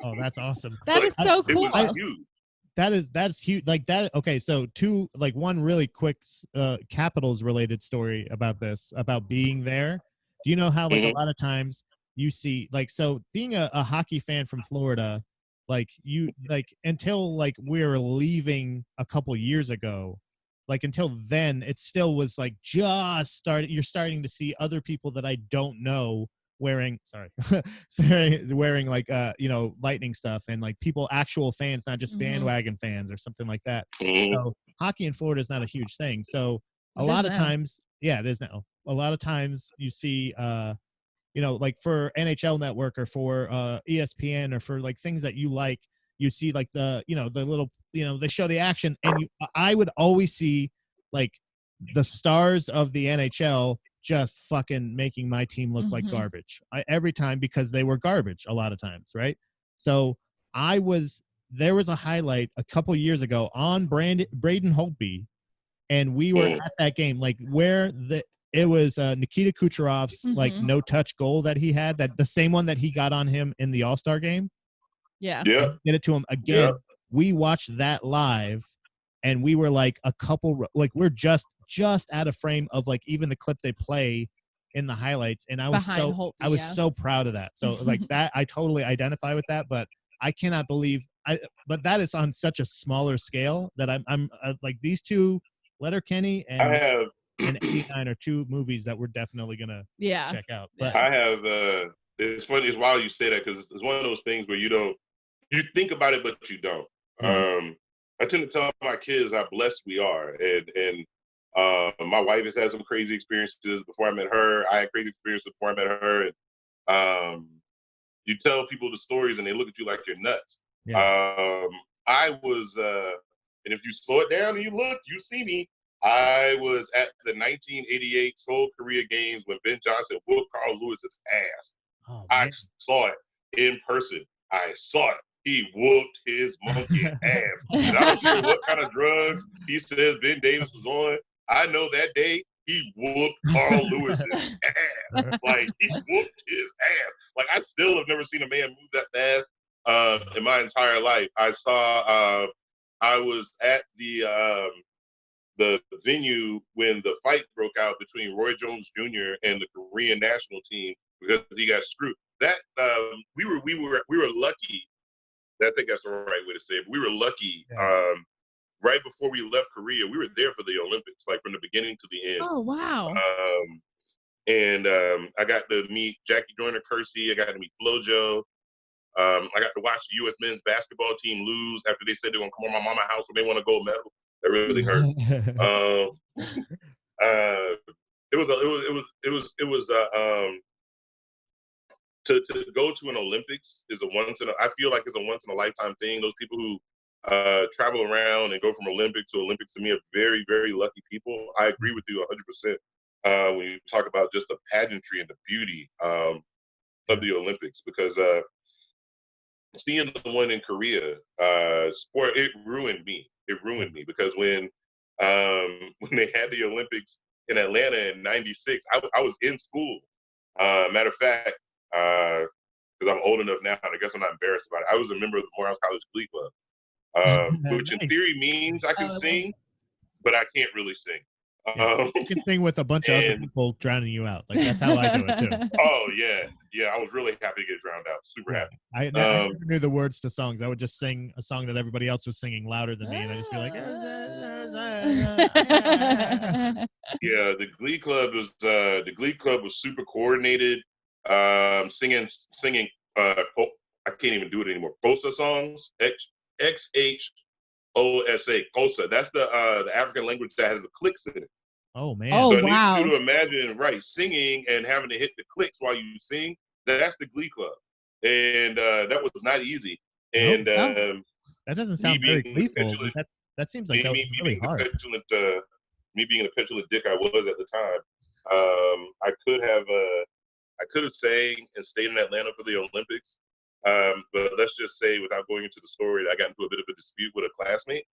Oh, that's awesome. That is so cool. It was huge. That's huge. Like that. Okay. So one really quick Capitals related story about this, about being there. Do you know how like a lot of times you see like, so being a hockey fan from Florida, like you like until like we were leaving a couple years ago, like until then it still was like just started. You're starting to see other people that I don't know wearing wearing like Lightning stuff, and like people, actual fans, not just bandwagon fans or something like that. So hockey in Florida is not a huge thing. So a lot of times, yeah, it is now. A lot of times you see like for NHL Network or for ESPN or for like things that you like, you see like the little, they show the action, and I would always see like the stars of the NHL just fucking making my team look like garbage every time, because they were garbage a lot of times, right? So there was a highlight a couple years ago on Braden Holtby, and we were at that game, like where it was Nikita Kucherov's like no touch goal that he had, that the same one that he got on him in the All-Star game. Yeah. Yeah. Get it to him again. Yeah. We watched that live, and we were like we're just out of frame of like even the clip they play in the highlights, and I was so proud of that. So like that, I totally identify with that, but I cannot believe but that is on such a smaller scale that I'm like these two Letterkenny I and have 89 are two movies that we're definitely gonna check out. But I have. It's funny. It's wild you say that because it's one of those things where you think about it, but you don't. Yeah. I tend to tell my kids how blessed we are, and my wife has had some crazy experiences before I met her. I had crazy experiences before I met her, and you tell people the stories and they look at you like you're nuts. Yeah. I was, and if you slow it down and you look, you see me. I was at the 1988 Seoul Korea games when Ben Johnson whooped Carl Lewis's ass. Oh, I saw it in person. I saw it. He whooped his monkey ass. And I don't care what kind of drugs he says Ben Davis was on. I know that day he whooped Carl Lewis's ass. Like, he whooped his ass. Like, I still have never seen a man move that fast in my entire life. I saw, I was at the venue when the fight broke out between Roy Jones Jr. and the Korean national team because he got screwed. That we were lucky. I think that's the right way to say it. But we were lucky. Right before we left Korea, we were there for the Olympics, like from the beginning to the end. Oh wow! And I got to meet Jackie Joyner-Kersee. I got to meet FloJo. I got to watch the U.S. men's basketball team lose after they said they were gonna come on my mama's house when they won a gold medal. That really hurt. To go to an Olympics is I feel like it's a once in a lifetime thing. Those people who travel around and go from Olympic to Olympics to me are very, very lucky people. I agree with you 100% when you talk about just the pageantry and the beauty of the Olympics, because seeing the one in Korea, sport, it ruined me. It ruined me because when they had the Olympics in Atlanta in '96, I was in school. Matter of fact, because I'm old enough now, and I guess I'm not embarrassed about it. I was a member of the Morehouse College Glee Club, which in theory means I can sing, but I can't really sing. You can sing with a bunch of other people drowning you out. Like, that's how I do it too. Oh yeah. I was really happy to get drowned out. Super happy. I never knew the words to songs. I would just sing a song that everybody else was singing louder than me, and I just be like, yeah. The Glee Club was super coordinated. Singing. I can't even do it anymore. Kosa songs. XHOSA. Kosa. That's the African language that has the clicks in it. Oh man! Oh so wow! I need you to imagine, singing and having to hit the clicks while you sing. That's the Glee Club, and that was not easy. And that doesn't sound very gleeful. That seems like that was really hard. Me being the petulant dick I was at the time, I could have sang and stayed in Atlanta for the Olympics. But let's just say, without going into the story, I got into a bit of a dispute with a classmate,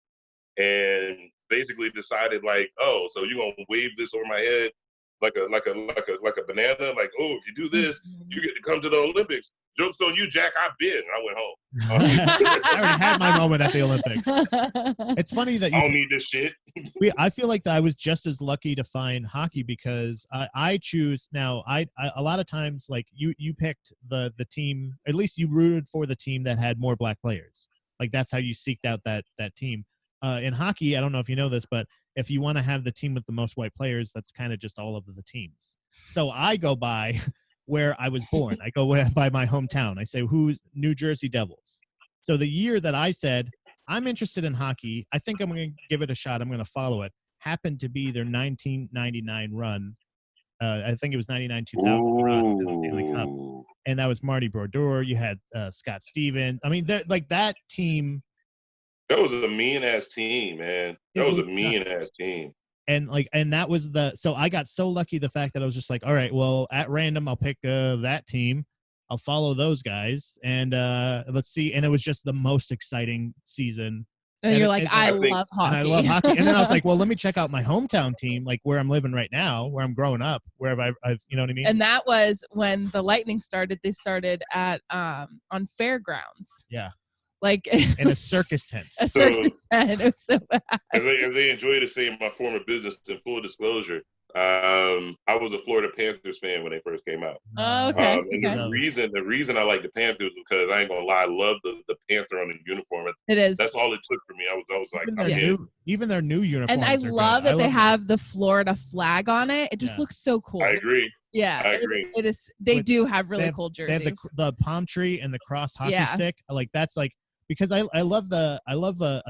and basically decided like, oh, so you're gonna wave this over my head like a banana, like, oh, if you do this, you get to come to the Olympics. Joke's on you, Jack. I've been. I went home. I already had my moment at the Olympics. It's funny that I don't need this shit. I feel like I was just as lucky to find hockey because I choose now. I a lot of times, like you picked the team. At least you rooted for the team that had more black players. Like, that's how you seeked out that team. In hockey, I don't know if you know this, but if you want to have the team with the most white players, that's kind of just all of the teams. So I go by where I was born. I go by my hometown. I say, who's New Jersey Devils? So the year that I said, I'm interested in hockey, I think I'm going to give it a shot, I'm going to follow it, happened to be their 1999 run. I think it was 99-2000 run to the Stanley Cup. And that was Marty Brodeur. You had Scott Stevens. I mean, like that team. That was a mean-ass team, man. That was a mean-ass team. And that was so I got so lucky the fact that I was just like, all right, well, at random, I'll pick that team. I'll follow those guys. And let's see. And it was just the most exciting season. And you're like, I love hockey. And I love hockey. And then I was like, well, let me check out my hometown team, like where I'm living right now, where I'm growing up, wherever I've you know what I mean? And that was when the Lightning started. They started at on Fairgrounds. Yeah. Like in a circus tent. A circus tent. It was so bad. If they enjoy to say my former business, in full disclosure, I was a Florida Panthers fan when they first came out. Oh, okay. And the reason I like the Panthers was because I ain't gonna lie, I love the Panther on the uniform. It is. That's all it took for me. I was like, even their new uniforms. And I love that they have the Florida flag on it. It just looks so cool. I agree. Yeah, I agree. It is. They do have really cool jerseys. They have the palm tree and the cross hockey stick. Like that's like. Because I love a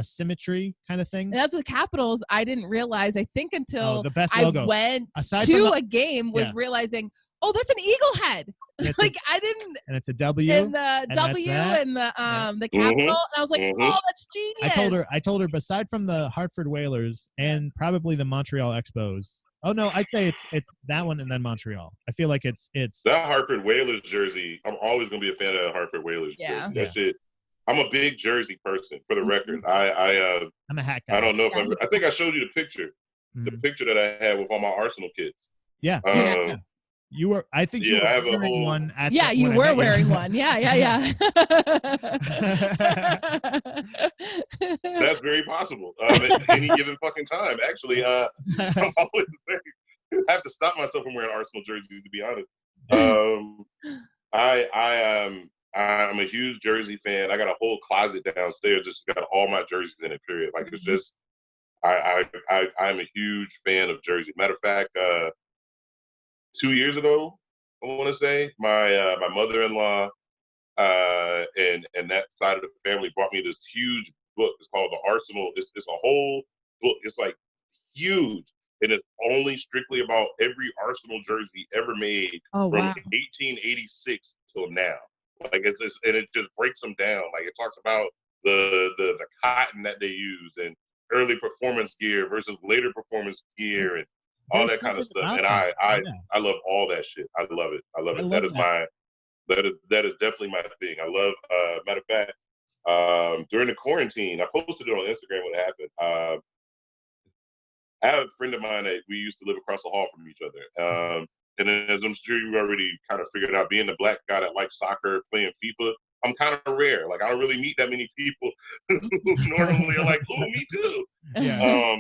symmetry kind of thing. And that's the Capitals. I didn't realize. I think until the best I logo. went to a game was realizing, oh, that's an eagle head. Like I didn't. And it's a W. And the W and the Capital. And I was like, oh, that's genius. I told her. Beside from the Hartford Whalers and probably the Montreal Expos. Oh no, I'd say it's that one and then Montreal. I feel like it's that Hartford Whalers jersey. I'm always gonna be a fan of that Hartford Whalers jersey. That shit. I'm a big jersey person, for the record. I'm a hat guy. I don't know if I think I showed you the picture that I had with all my Arsenal kids. Yeah. You were. I think you were wearing one. You were wearing one. Yeah. That's very possible. At any given fucking time, actually. I'm always I have to stop myself from wearing Arsenal jerseys, to be honest. I'm a huge jersey fan. I got a whole closet downstairs just got all my jerseys in it, period. Like, it's just, I'm a huge fan of jerseys. Matter of fact, 2 years ago, I want to say, my mother-in-law and that side of the family brought me this huge book. It's called The Arsenal. It's a whole book. It's like huge. And it's only strictly about every Arsenal jersey ever made from 1886 till now. Like it's just, and it just breaks them down. Like it talks about the cotton that they use and early performance gear versus later performance gear and all that kind of stuff. And I love all that shit. I love it. I love it. That is definitely my thing. I love. Matter of fact, during the quarantine, I posted it on Instagram when it happened. I have a friend of mine that we used to live across the hall from each other. And then, as I'm sure you've already kind of figured out, being the black guy that likes soccer, playing FIFA, I'm kind of rare. Like, I don't really meet that many people who normally are like, oh, me too. Yeah.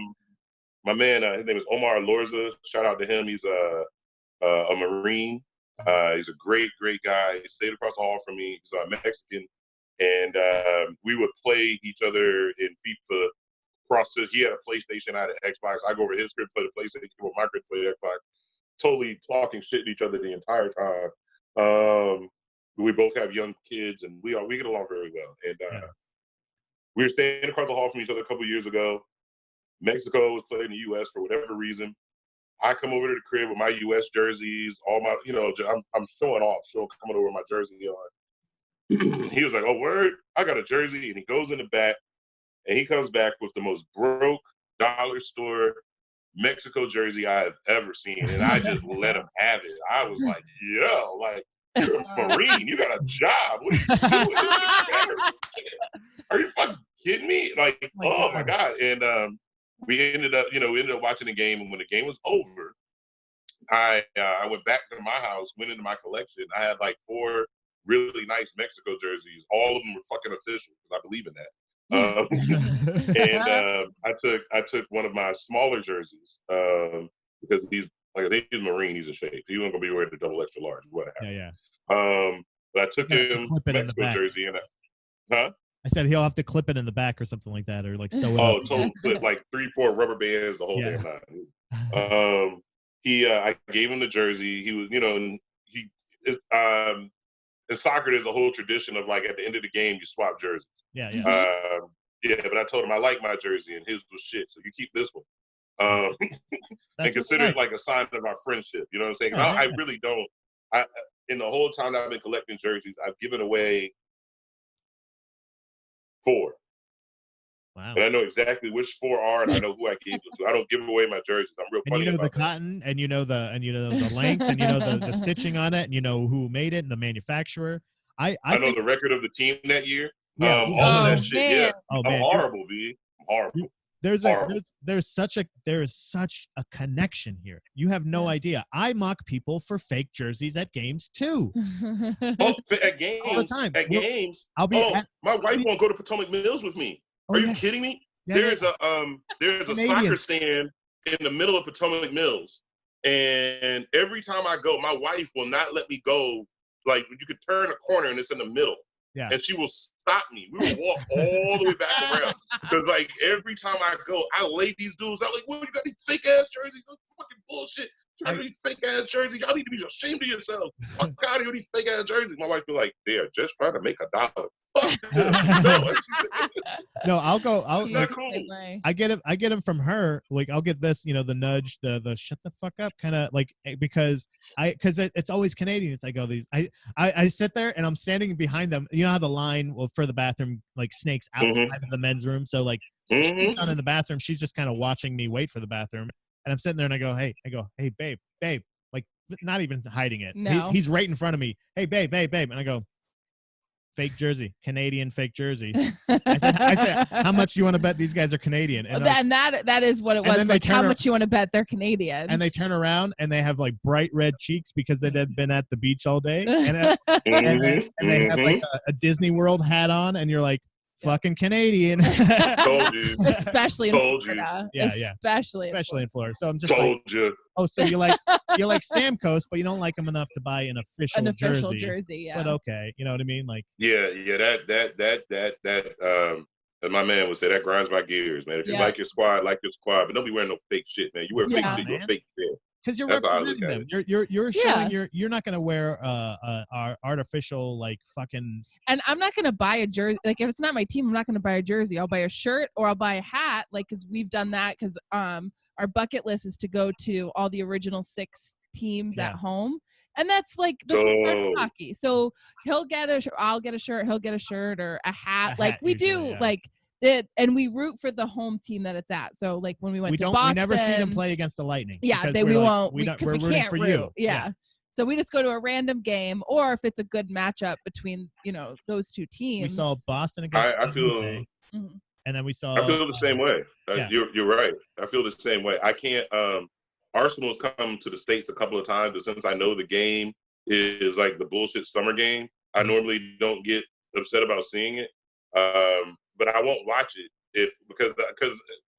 My man, his name is Omar Lorza. Shout out to him. He's a Marine. He's a great, great guy. He stayed across the hall from me. He's Mexican. And we would play each other in FIFA. He had a PlayStation, I had an Xbox. I go over his crib, play the PlayStation, with my crib, play the Xbox. Totally talking shit to each other the entire time. We both have young kids, and we get along very well. And we were staying across the hall from each other a couple years ago. Mexico was playing the U.S. for whatever reason. I come over to the crib with my U.S. jerseys, all my, I'm showing off, coming over with my jersey on. He was like, "Oh, word, I got a jersey," and he goes in the back, and he comes back with the most broke dollar store Mexico jersey I have ever seen, and I just let him have it. I was like, yo, like, you're a Marine, you got a job. What are you doing? Are you fucking kidding me? Like, oh my God. And we ended up watching the game, and when the game was over, I went back to my house, went into my collection. I had like 4 really nice Mexico jerseys. All of them were fucking official, because I believe in that. And I took one of my smaller jerseys because he's like, I think he's Marine, he's in shape. He wasn't gonna be wearing the double extra large, whatever. Yeah. But I took him Mexico jersey and I said he'll have to clip it in the back or something like that, or like sew it up. Total clip, like 3-4 rubber bands, the whole damn nine. I gave him the jersey. He was, in soccer, there's a whole tradition of like at the end of the game, you swap jerseys. Yeah. But I told him I like my jersey and his was shit, so you keep this one. And consider it like a sign of our friendship. You know what I'm saying? I really don't. In the whole time that I've been collecting jerseys, I've given away 4. Wow. And I know exactly which 4 are, and I know who I gave them to. I don't give away my jerseys. I'm real funny about the cotton, and you know the length, and you know the stitching on it, and you know who made it and the manufacturer. I know the record of the team that year. Yeah. All of that shit. Yeah. Oh, I'm horrible, B. I'm horrible. There's such a connection here. You have no idea. I mock people for fake jerseys at games too. At games. All the time. At games. My wife won't go to Potomac Mills with me. Are you kidding me? Yeah, there's a soccer stand in the middle of Potomac Mills And every time I go, my wife will not let me go. Like, you could turn a corner and it's in the middle. Yeah. And she will stop me. We will walk all the way back around. Because, like, every time I go, I lay these dudes out like, well, you got these fake-ass jerseys? That's fucking bullshit. You got these fake-ass jerseys? Y'all need to be ashamed of yourselves. Fuck out of here with these fake-ass jerseys. My wife be like, they are just trying to make $1. Fuck them. No, I'll go. It's not cool. I get him from her. Like, I'll get this, the nudge, the shut the fuck up kind of, like, because it's always Canadians. I go, I sit there and I'm standing behind them. You know how the line for the bathroom, like, snakes outside of the men's room. So, like, she's not in the bathroom. She's just kind of watching me wait for the bathroom. And I'm sitting there and I go, hey, babe, like, not even hiding it. No. He's right in front of me. Hey, babe. And I go, fake jersey, Canadian fake jersey. I said, how much do you want to bet these guys are Canadian? And that is what it was. Like, how much you want to bet they're Canadian? And they turn around and they have, like, bright red cheeks because they've been at the beach all day, and they have, like, a Disney World hat on, and you're like, fucking Canadian. Told you. Especially in Florida. Yeah. Especially in Florida. So I'm just told you. Oh, so you like Stamkos, but you don't like him enough to buy an official jersey. Yeah. But okay, you know what I mean? Like, that as my man would say, that grinds my gears, man. If you like your squad, like your squad, but don't be wearing no fake shit, man. You wear fake shit, you're a fake fan. Because you're representing them. You're showing you're not gonna wear artificial, like, fucking. And I'm not gonna buy a jersey. Like, if it's not my team, I'm not gonna buy a jersey. I'll buy a shirt or I'll buy a hat. Like, because we've done that. Because our bucket list is to go to all the original 6 teams at home, and that's part of hockey. So I'll get a shirt, he'll get a shirt or a hat. Like, we usually, do like. And we root for the home team that it's at. So, like, when we went to Boston, we never see them play against the Lightning. Yeah, we won't because we can't for root. you. Yeah. So we just go to a random game, or if it's a good matchup between those two teams. We saw Boston against I feel, and then we saw. I feel the same way. You're right. I feel the same way. I can't. Arsenal's come to the States a couple of times, but since I know the game is like the bullshit summer game, I normally don't get upset about seeing it. But I won't watch it because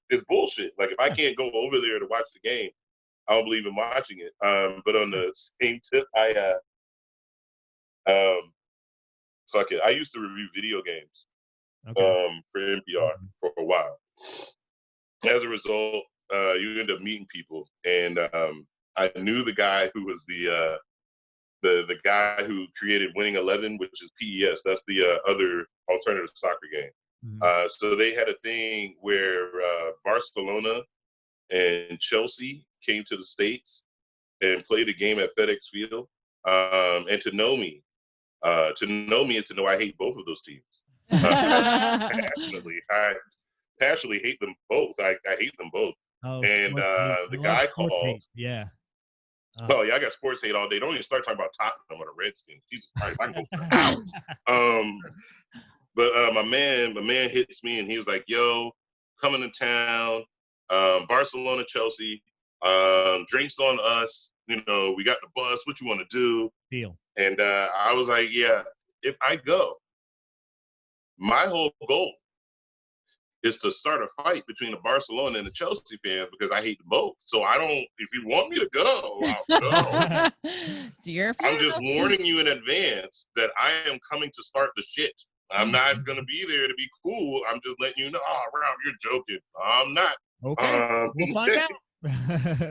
it's bullshit. Like, if I can't go over there to watch the game, I don't believe in watching it. But on the same tip, I used to review video games for NPR for a while. As a result, you end up meeting people, and I knew the guy who was the guy who created Winning 11, which is PES. That's the other alternative soccer game. So they had a thing where Barcelona and Chelsea came to the States and played a game at FedEx Field. And to know me is to know I hate both of those teams. Passionately. I passionately hate them both. I hate them both. Oh, and the guy called. Hate. Yeah. Oh yeah, I got sports hate all day. Don't even start talking about Tottenham or the Redskins. Jesus Christ, I can go for hours. But my man hits me and he was like, "Yo, coming to town, Barcelona, Chelsea, drinks on us. We got the bus. What you want to do?" Deal. And I was like, "Yeah, if I go, my whole goal is to start a fight between the Barcelona and the Chelsea fans because I hate them both. So I don't. If you want me to go, I'll go." I'm just warning you in advance that I am coming to start the shit. I'm not going to be there to be cool. I'm just letting you know, Rob, you're joking. I'm not. Okay. We'll find out.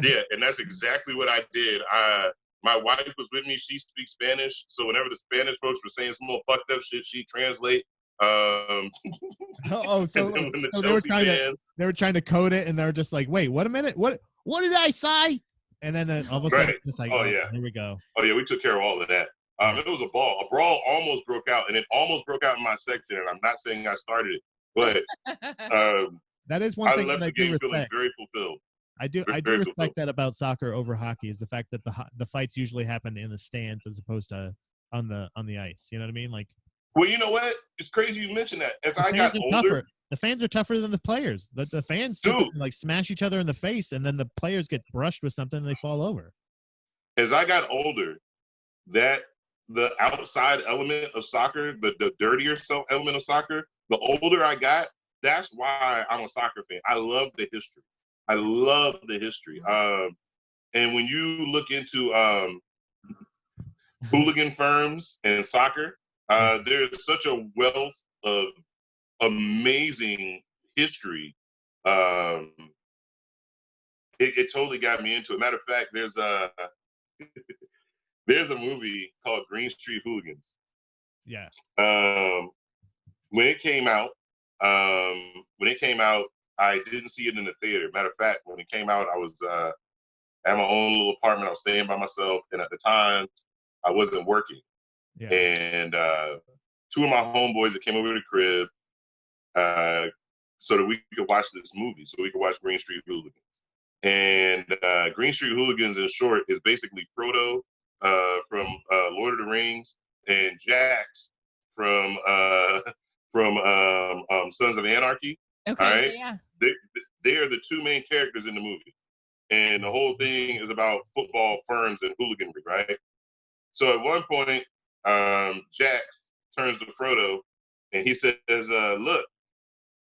Yeah, and that's exactly what I did. My wife was with me. She speaks Spanish. So whenever the Spanish folks were saying some more fucked up shit, she'd translate. So they were trying to code it, and they were just like, wait, what a minute. What did I say? And then all of a sudden, it's like, here we go. Oh, yeah, we took care of all of that. It was a ball. A brawl almost broke out, and it almost broke out in my section. And I'm not saying I started it, but that is one thing I left that I the game do feeling respect. very fulfilled. I do respect that about soccer over hockey is the fact that the fights usually happen in the stands as opposed to on the ice. You know what I mean? Like, well, you know what? It's crazy you mentioned that. As I got older, the fans are tougher than the players. The fans like smash each other in the face, and then the players get brushed with something and they fall over. As I got older, that the outside element of soccer, the dirtier element of soccer, the older I got, that's why I'm a soccer fan. I love the history. And when you look into hooligan firms and soccer, there's such a wealth of amazing history. It totally got me into it. Matter of fact, there's a movie called Green Street Hooligans. Yeah. When it came out, I didn't see it in the theater. Matter of fact, when it came out, I was at my own little apartment. I was staying by myself, and at the time, I wasn't working. Yeah. And two of my homeboys that came over to the crib, so that we could watch this movie, so we could watch Green Street Hooligans. And Green Street Hooligans, in short, is basically Frodo from Lord of the Rings and Jax from Sons of Anarchy. Okay, all right? Yeah. They are the two main characters in the movie. And the whole thing is about football firms and hooliganry, right? So at one point, Jax turns to Frodo and he says, look,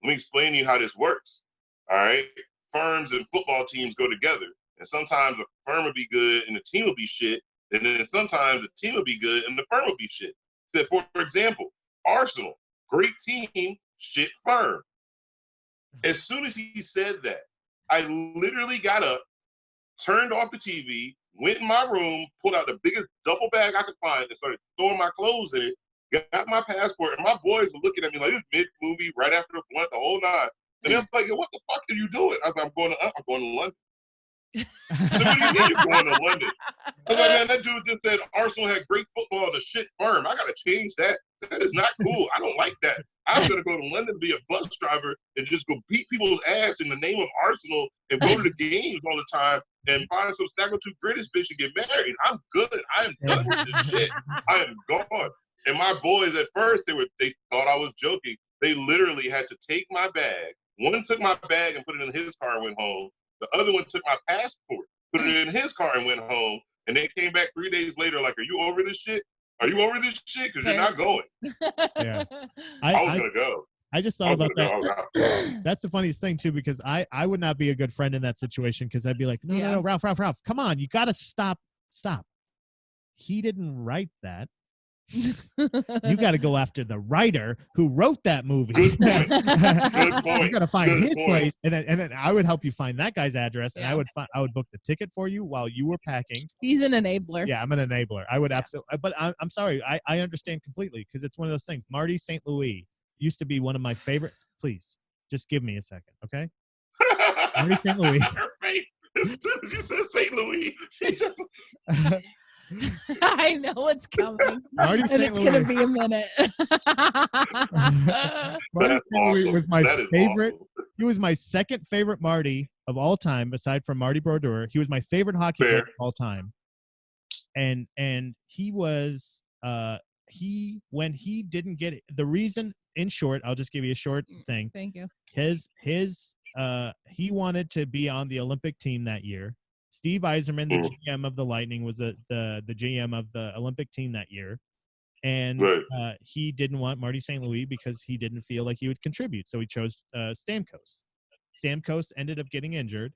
let me explain to you how this works. All right. Firms and football teams go together. And sometimes the firm will be good and the team will be shit. And then sometimes the team will be good and the firm will be shit. So for example, Arsenal, great team, shit firm. As soon as he said that, I literally got up, turned off the TV, went in my room, pulled out the biggest duffel bag I could find and started throwing my clothes in it, got my passport, and my boys were looking at me like this mid-movie right after the blunt, the whole nine. And they're like, yo, what the fuck are you doing? I was like, I'm going to London. So what do you mean you're going to London? I was like, man, that dude just said Arsenal had great football and a shit firm. I got to change that. That is not cool. I don't like that. I'm going to go to London to be a bus driver and just go beat people's ass in the name of Arsenal and go to the games all the time and find some Snaggletooth British bitch and get married. I'm good. I am done with this shit. I am gone. And my boys at first, they thought I was joking. They literally had to take my bag. One took my bag and put it in his car and went home. The other one took my passport, put it in his car and went home. And they came back 3 days later like, are you over this shit? Are you over this shit? Because you're not going. Yeah. I was going to go. I just thought about that. That's the funniest thing, too, because I would not be a good friend in that situation because I'd be like, no, Ralph, come on. You got to stop. He didn't write that. You got to go after the writer who wrote that movie. Good point. Good point. You got to find his place, and then I would help you find that guy's address, and I would book the ticket for you while you were packing. He's an enabler. Yeah, I'm an enabler. I would absolutely, but I'm sorry, I understand completely because it's one of those things. Marty St. Louis used to be one of my favorites. Please, just give me a second, okay? Marty St. Louis. As soon as you said St. Louis, I know what's coming. Marty and St. it's Louis. going to be a minute. Marty St. Louis was my favorite. Awesome. He was my second favorite Marty of all time, aside from Marty Brodeur. He was my favorite hockey player of all time. And he was when he didn't get it, the reason, in short, I'll just give you a short thing. Thank you. He wanted to be on the Olympic team that year. Steve Yzerman, the GM of the Lightning, was the GM of the Olympic team that year. And he didn't want Marty St. Louis because he didn't feel like he would contribute. So he chose Stamkos. Stamkos ended up getting injured,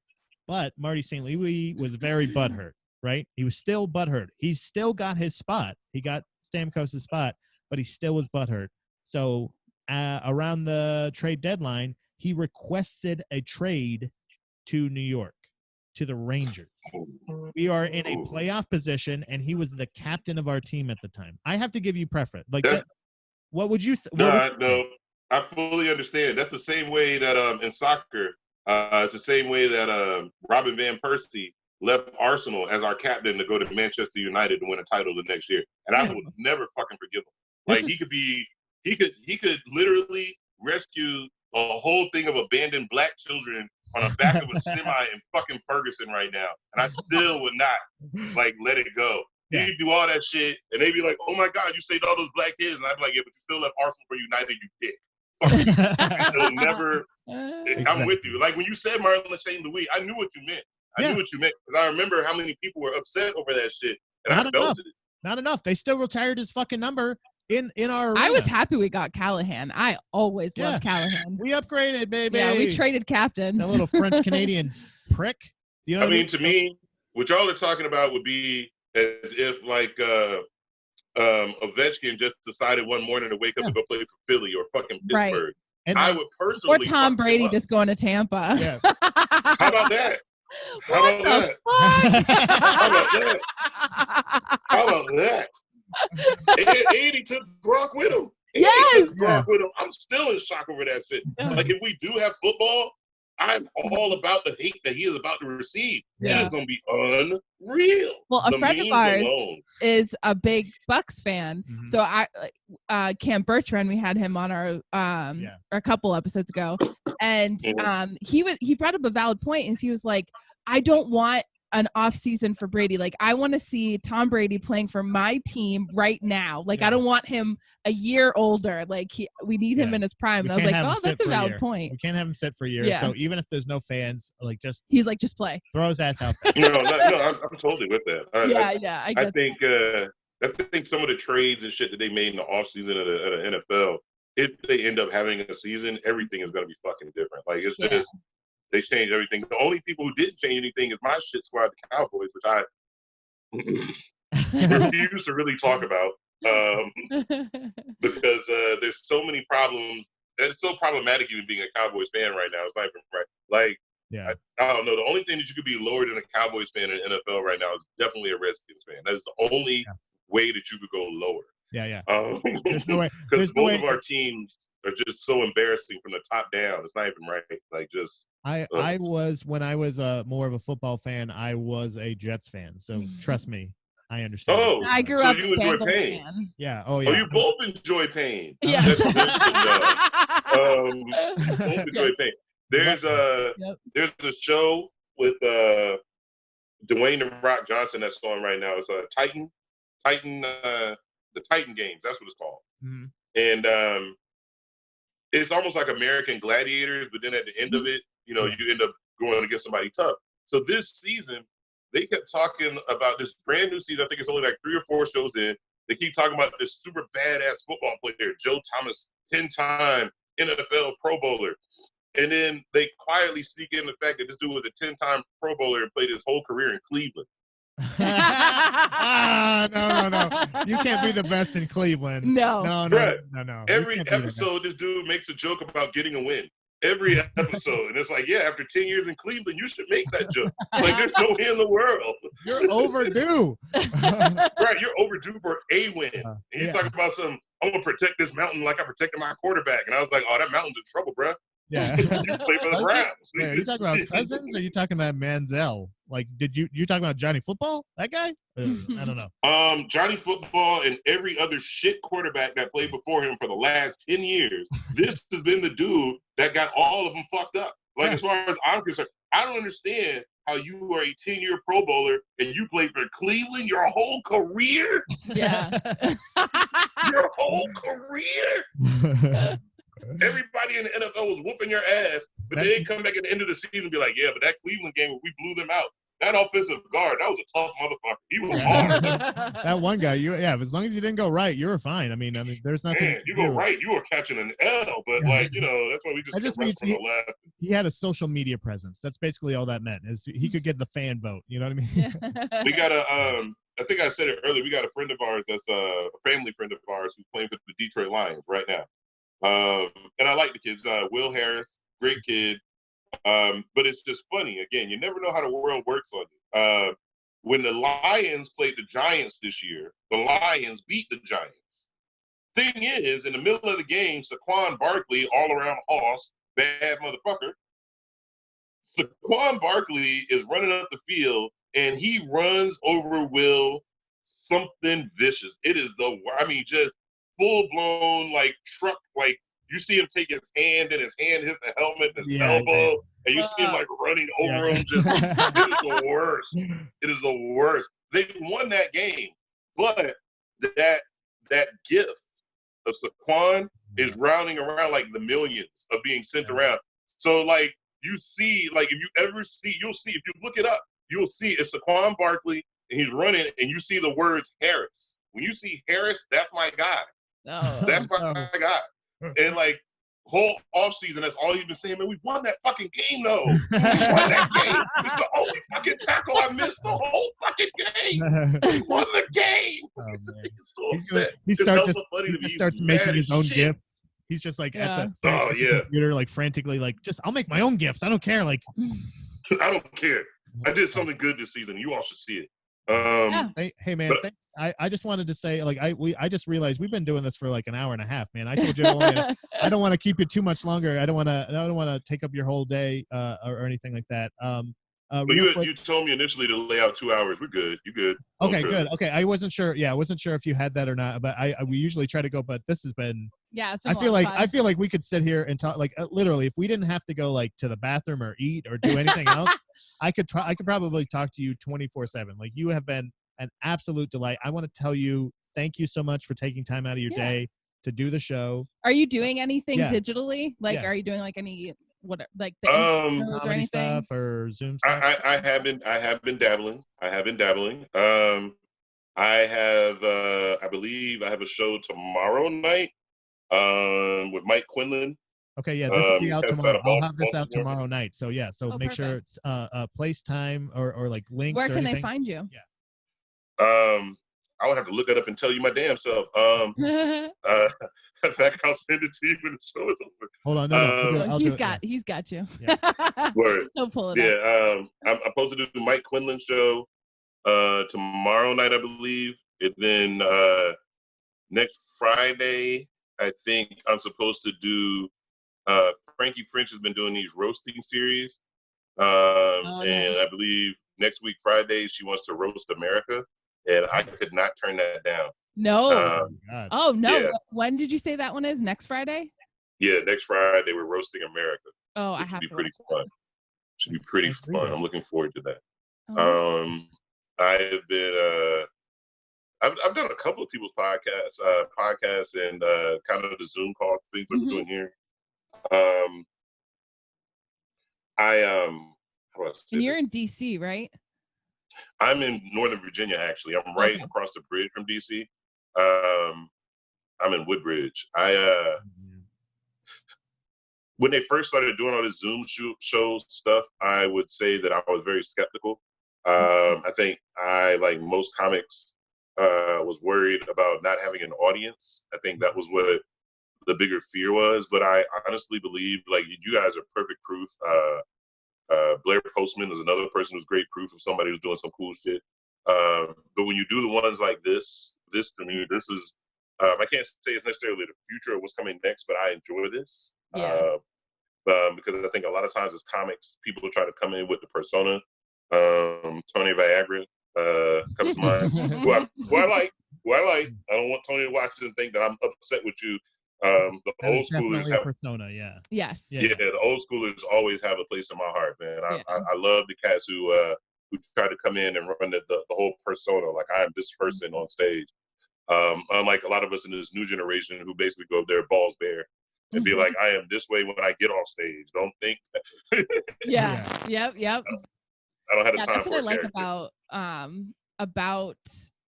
but Marty St. Louis was very butthurt, right? He was still butthurt. He still got his spot. He got Stamkos' spot, but he still was butthurt. So around the trade deadline, he requested a trade to New York, to the Rangers. We are in a playoff position, and he was the captain of our team at the time. I have to give you preference. Like, what would you? No, I fully understand. That's the same way that in soccer, it's the same way that Robin Van Persie left Arsenal as our captain to go to Manchester United to win a title the next year, and I would never fucking forgive him. Like he could literally rescue a whole thing of abandoned black children on the back of a semi in fucking Ferguson right now, and I still would not let it go. Yeah. He'd do all that shit, and they'd be like, "Oh my God, you saved all those black kids," and I'd be like, "Yeah, but you still left Arsenal for United, you dick." It'll never. Exactly. I'm with you. Like when you said Martin St. Louis, I knew what you meant. I knew what you meant because I remember how many people were upset over that shit, and I felt it. Not enough. They still retired his fucking number in our arena. I was happy we got Callahan. I always loved Callahan. We upgraded, baby. Yeah, we traded captains. That little French Canadian prick. You know I mean, to me, what y'all are talking about would be as if like Ovechkin just decided one morning to wake up and go play for Philly or fucking Pittsburgh. Right. And I would personally. Or Tom Brady just going to Tampa. Yeah. How about that? How What about the that? fuck? How about that? How about that? And he took Gronk with him. Yes. With him. I'm still in shock over that shit. Like, if we do have football, I'm all about the hate that he is about to receive. It is going to be unreal. Well, a friend of ours is a big Bucks fan. Mm-hmm. So Cam Bertrand, we had him on our a couple episodes ago, and he brought up a valid point, and he was like, I don't want an off season for Brady. Like, I want to see Tom Brady playing for my team right now. Like, I don't want him a year older. Like, we need him in his prime. And I was like, oh, that's a valid point. We can't have him sit for a year. So even if there's no fans, like, he's like, just play. Throw his ass out there. No, I'm totally with that. I think some of the trades and shit that they made in the offseason of the NFL, if they end up having a season, everything is going to be fucking different. Like, it's just, they changed everything. The only people who didn't change anything is my shit squad, the Cowboys, which I refuse to really talk about because there's so many problems. It's so problematic even being a Cowboys fan right now. It's not even right. Like, I don't know. The only thing that you could be lower than a Cowboys fan in the NFL right now is definitely a Redskins fan. That is the only way that you could go lower. There's no way. Because both of our teams are just so embarrassing from the top down. It's not even right. Like, just. I was, when I was more of a football fan, I was a Jets fan. So trust me, I understand. Oh, I grew up you enjoy pain. Fan. Yeah. Oh, yeah. Oh, you both enjoy pain. Yeah. That's good to know. Both enjoy pain. There's a show with Dwayne The Rock Johnson that's going right now. It's the Titan Games. That's what it's called. Mm-hmm. And it's almost like American Gladiators, but then at the end of it, you end up going against somebody tough. So this season, they kept talking about this brand new season. I think it's only like 3 or 4 shows in. They keep talking about this super badass football player, Joe Thomas, 10-time NFL Pro Bowler. And then they quietly sneak in the fact that this dude was a 10-time Pro Bowler and played his whole career in Cleveland. No. You can't be the best in Cleveland. No. Every episode, this dude makes a joke about getting a win. Every episode. And it's like, after 10 years in Cleveland, you should make that joke. Like, there's no way in the world. You're overdue. Right, you're overdue for a win. And he's talking about I'm going to protect this mountain like I protected my quarterback. And I was like, oh, that mountain's in trouble, bro. Yeah. You play for the Browns. Are you talking about Cousins or are you talking about Manziel? Like, you talking about Johnny Football? That guy? I don't know. Johnny Football and every other shit quarterback that played before him for the last 10 years. This has been the dude that got all of them fucked up. Like, as far as I'm concerned, I don't understand how you are a 10-year Pro Bowler and you played for Cleveland your whole career. Yeah. Your whole career. Everybody in the NFL was whooping your ass, but then they come back at the end of the season and be like, but that Cleveland game, we blew them out. That offensive guard, that was a tough motherfucker. He was hard. That one guy, as long as you didn't go right, you were fine. I mean, there's nothing. Man, you go right, you were catching an L, but that's why we just means from the left. He had a social media presence. That's basically all that meant. Is he could get the fan vote. You know what I mean? We got I think I said it earlier. We got a friend of ours that's a family friend of ours who's playing for the Detroit Lions right now. And I like the kids. Will Harris, great kid. But it's just funny. Again, you never know how the world works on you. When the Lions played the Giants this year, the Lions beat the Giants. Thing is, in the middle of the game, Saquon Barkley, all-around hoss, bad motherfucker. Saquon Barkley is running up the field, and he runs over Will something vicious. It is just full-blown, like, truck, like, you see him take his hand, and his hand hits the helmet and his elbow, and you see him, like, running over him. Just, it is the worst. It is the worst. They won that game, but that gift of Saquon is rounding around, like, the millions of being sent around. So, like, you see, like, if you ever see, you'll see, if you look it up, you'll see it's Saquon Barkley, and he's running, and you see the words Harris. When you see Harris, that's my guy. Oh. That's my guy. And, like, whole off season, that's all he's been saying. Man, we won that fucking game, though. We won that game. It's the only fucking tackle I missed the whole fucking game. We won the game. Oh, He's so upset. He He starts making his own gifs. He's just like at the computer, like frantically, like I'll make my own gifs. I don't care. Like, I don't care. I did something good this season. You all should see it. Hey man, thanks. I just wanted to say, like, I just realized we've been doing this for like an hour and a half, man. I told you I don't want to keep you too much longer. I don't want to take up your whole day or anything like that. But you told me initially to lay out 2 hours. We're good. You good? Okay, good. Okay, I wasn't sure. Yeah, I wasn't sure if you had that or not. But we usually try to go. But this has been. Yeah, I feel like we could sit here and talk. Like literally, if we didn't have to go like to the bathroom or eat or do anything else, I could probably talk to you 24/7. Like you have been an absolute delight. I want to tell you thank you so much for taking time out of your day to do the show. Are you doing anything digitally? Like, are you doing like any? What like the or anything stuff or Zoom stuff? I have been dabbling. I believe I have a show tomorrow night with Mike Quinlan. Okay, yeah, this will be out tomorrow. I'll have this out tomorrow night. So yeah, make sure it's place, time, or like links. Where can they find you? Yeah. I would have to look it up and tell you my damn self. In fact, I'll send it to you when the show is over. Hold on, no. He's got you. Yeah. Word. He'll pull it up. Yeah, I'm supposed to do Mike Quinlan's show tomorrow night, I believe. And then next Friday, I think I'm supposed to do. Frankie French has been doing these roasting series, and I believe next week Friday she wants to roast America. And I could not turn that down. No. No. Yeah. When did you say that one is? Next Friday? Yeah, next Friday we're roasting America. Oh, I have to. Should be pretty fun. Should be pretty fun. I'm looking forward to that. I have been. I've done a couple of people's podcasts and kind of the Zoom call things that we're doing here. And you're in DC, right? I'm in Northern Virginia, actually. I'm right across the bridge from DC. I'm in Woodbridge. When they first started doing all this Zoom show stuff, I would say that I was very skeptical. I think I, like most comics, was worried about not having an audience. I think that was what the bigger fear was. But I honestly believe, like, you guys are perfect proof. Blair Postman is another person who's great proof of somebody who's doing some cool shit. But when you do the ones like this to me, this is, I can't say it's necessarily the future of what's coming next, but I enjoy this. Yeah. Because I think a lot of times as comics, people try to come in with the persona. Tony Viagra comes to mind, who I like. I don't want Tony to watch it and think that I'm upset with you. The old schoolers have persona, Yes. Yeah, the old schoolers always have a place in my heart, man. I love the cats who try to come in and run the whole persona, like I am this person on stage. Unlike a lot of us in this new generation who basically go up there balls bare and be like, I am this way when I get off stage. Don't think. Yep. I don't have the time that's for what I character. like about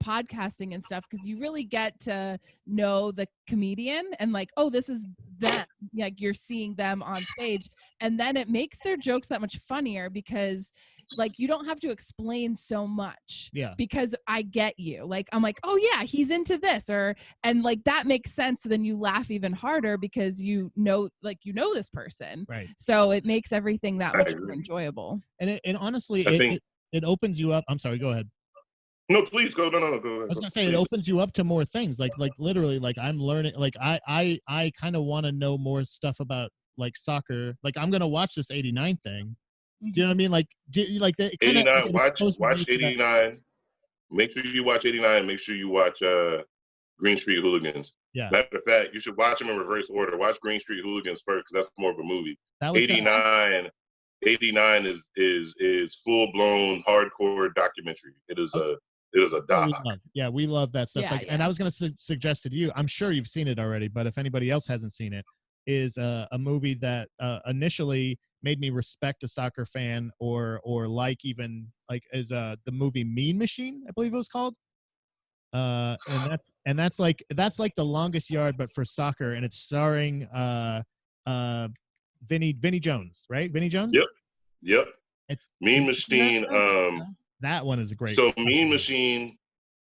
podcasting and stuff, because you really get to know the comedian and like, oh, this is them. Like you're seeing them on stage, and then it makes their jokes that much funnier because like you don't have to explain so much. Yeah. Because I get you. Like I'm like, oh yeah, he's into this, and like that makes sense. So then you laugh even harder because you know this person. Right. So it makes everything that much more enjoyable. And honestly, it opens you up. I'm sorry. Go ahead. No, please go. No, go ahead. I was gonna say it opens you up to more things. Like literally, like I'm learning. Like I kind of want to know more stuff about like soccer. Like I'm gonna watch this '89 thing. Do you know what I mean? Like, like the 89. Watch 89. Make sure you watch 89. Make sure you watch Green Street Hooligans. Yeah. Matter of fact, you should watch them in reverse order. Watch Green Street Hooligans first because that's more of a movie. 89 is full blown hardcore documentary. It is a doc. We love that stuff. Yeah, And I was going to suggest to you, I'm sure you've seen it already, but if anybody else hasn't seen it, is a movie that initially made me respect a soccer fan or like even like is the movie Mean Machine, I believe it was called. And that's like The Longest Yard, but for soccer, and it's starring Vinny Jones, right? Vinny Jones. Yep. It's Mean Machine. That one is a great. So Mean Machine,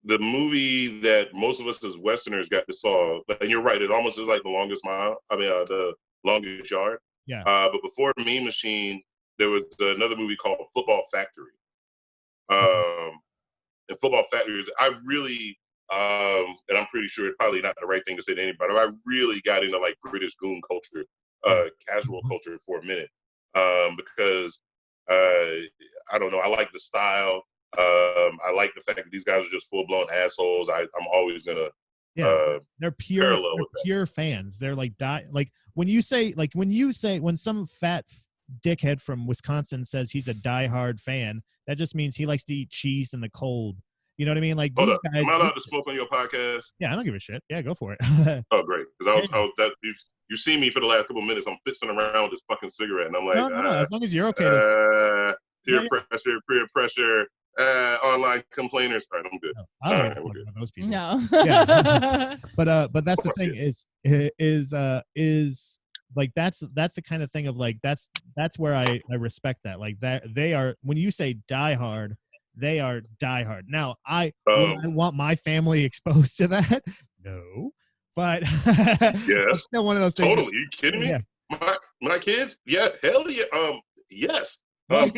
the movie that most of us as Westerners got to saw, and you're right, it almost is like The Longest Mile. I mean, The Longest Yard. Yeah. But before Mean Machine, there was another movie called Football Factory. And Football Factory, I really, and I'm pretty sure it's probably not the right thing to say to anybody, but I really got into like British goon culture, casual culture for a minute, because I don't know, I like the style. I like the fact that these guys are just full blown assholes. I'm always gonna they're pure fans. They're like when some fat dickhead from Wisconsin says he's a diehard fan, that just means he likes to eat cheese in the cold. You know what I mean? Like these guys. Am I allowed to smoke on your podcast? Yeah, I don't give a shit. Yeah, go for it. Oh, great. Because you see me for the last couple of minutes. I'm fixing around with this fucking cigarette, and I'm like, no, as long as you're okay. Peer pressure. Online complainers. All right, I'm good. No, I don't know about those people. No. Yeah. but that's the thing is like that's the kind of thing of like that's where I respect that. Like that they are, when you say die hard, they are die hard. Now I want my family exposed to that. No. But yes. Still one of those things. Totally. Are you kidding me? Yeah. My kids? Yeah, hell yeah. Yes. I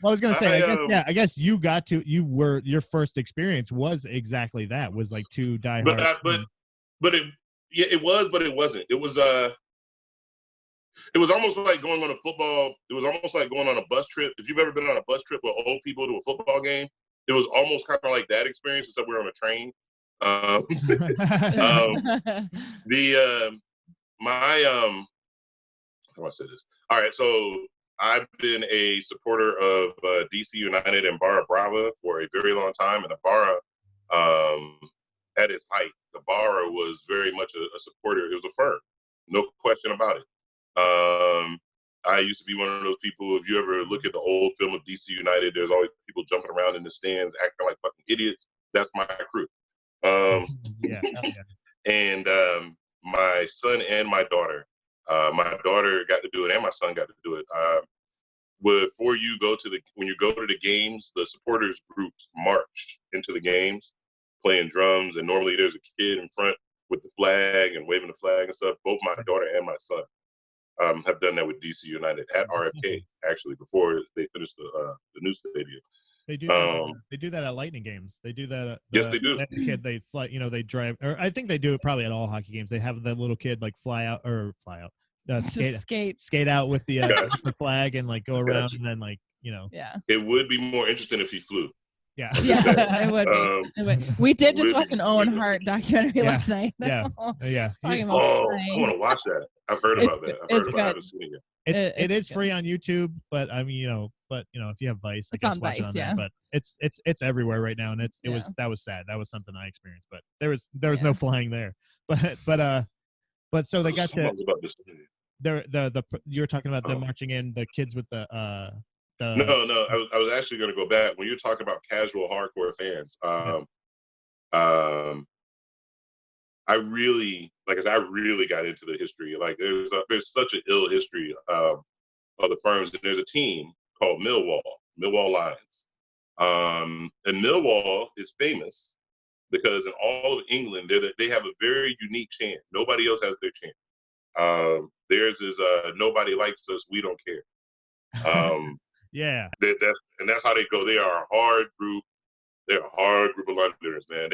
was gonna say, I guess your first experience was exactly that. Was like two diehard. But it was, but it wasn't. It was almost like going on a football. It was almost like going on a bus trip. If you've ever been on a bus trip with old people to a football game, it was almost kind of like that experience, except we were on a train. How do I say this? All right, so I've been a supporter of DC United and Barra Brava for a very long time, and the Barra, at its height, the Barra was very much a supporter. It was a firm, no question about it. I used to be one of those people. If you ever look at the old film of DC United, there's always people jumping around in the stands, acting like fucking idiots. That's my crew. Yeah. And my son and my daughter got to do it, and my son got to do it. When you go to the games, the supporters groups march into the games, playing drums, and normally there's a kid in front with the flag and waving the flag and stuff. Both my daughter and my son have done that with DC United at RFK, actually, before they finished the new stadium. They do that. They do that at Lightning games. They do that. Yes, they do. The kid, they fly. They drive. Or I think they do it probably at all hockey games. They have that little kid like fly out. Skate out with the flag and like go around and then like Yeah. It would be more interesting if he flew. Yeah. Yeah, it would be. We did just watch an Owen Hart documentary last night. Yeah. Talking about I want to watch that. I've heard about that. I haven't seen it yet. It is free on YouTube, but I mean, if you have Vice, I guess watch it on there. But it's everywhere right now, and that was sad. That was something I experienced, but there was no flying there. But so they got to you were talking about them marching in, the kids with the No, I was actually going to go back when you're talking about casual hardcore fans. I really got into the history. Like there's such an ill history of the firms, and there's a team called Millwall Lions, and Millwall is famous because in all of England they have a very unique chant. Nobody else has their chant. Theirs is nobody likes us, we don't care. Yeah, that's how they go. They are a hard group. They're a hard group of Londoners, man.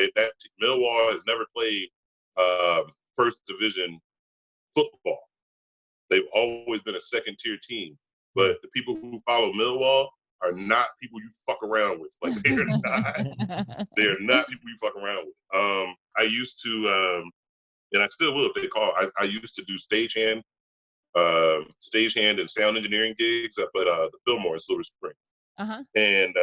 Millwall has never played first division football. They've always been a second tier team. But the people who follow Millwall are not people you fuck around with. Like they're not people you fuck around with. I used to, and I still will if they call. I used to do stagehand and sound engineering gigs up at the Fillmore in Silver Spring. And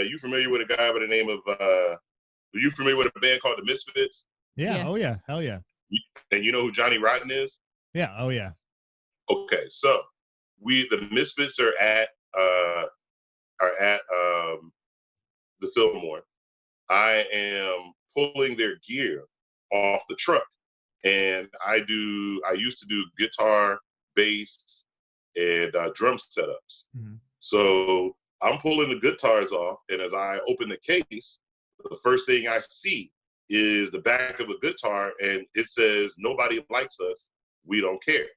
you familiar with a guy by the name of? Are you familiar with a band called the Misfits? Yeah. Oh yeah. Hell yeah. And you know who Johnny Rotten is? Yeah. Oh yeah. Okay, so the Misfits are at the Fillmore. I am pulling their gear off the truck and I used to do guitar, bass, and drum setups. Mm-hmm. So I'm pulling the guitars off, and as I open the case, the first thing I see is the back of a guitar, and it says, "Nobody likes us. We don't care."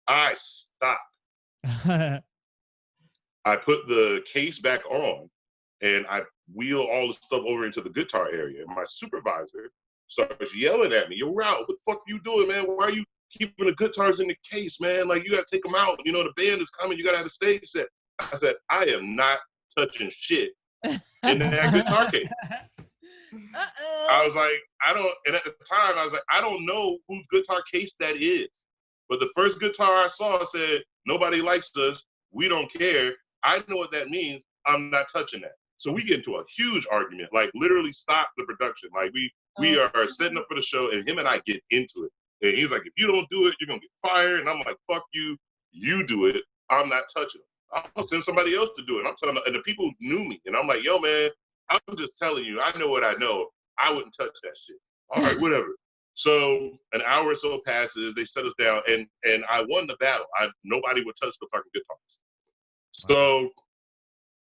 I stopped. I put the case back on, and I wheel all the stuff over into the guitar area. And my supervisor starts yelling at me, "Yo, Ralph, what the fuck you doing, man? Why are you keeping the guitars in the case, man? Like, you got to take them out. You know, the band is coming. You got to have a stage set." I said, "I am not touching shit in that guitar case." I was like, and at the time, I was like, I don't know whose guitar case that is. But the first guitar I saw said, "Nobody likes us. We don't care." I know what that means. I'm not touching that. So we get into a huge argument, like literally stop the production. Like we are setting up for the show, and him and I get into it. And he's like, "If you don't do it, you're going to get fired." And I'm like, "Fuck you. You do it. I'm not touching it. I'll send somebody else to do it." I'm telling them, and the people knew me. And I'm like, "Yo, man, I'm just telling you, I know what I know. I wouldn't touch that shit." All right, whatever. So an hour or so passes. They set us down, and I won the battle. Nobody would touch the fucking guitars. So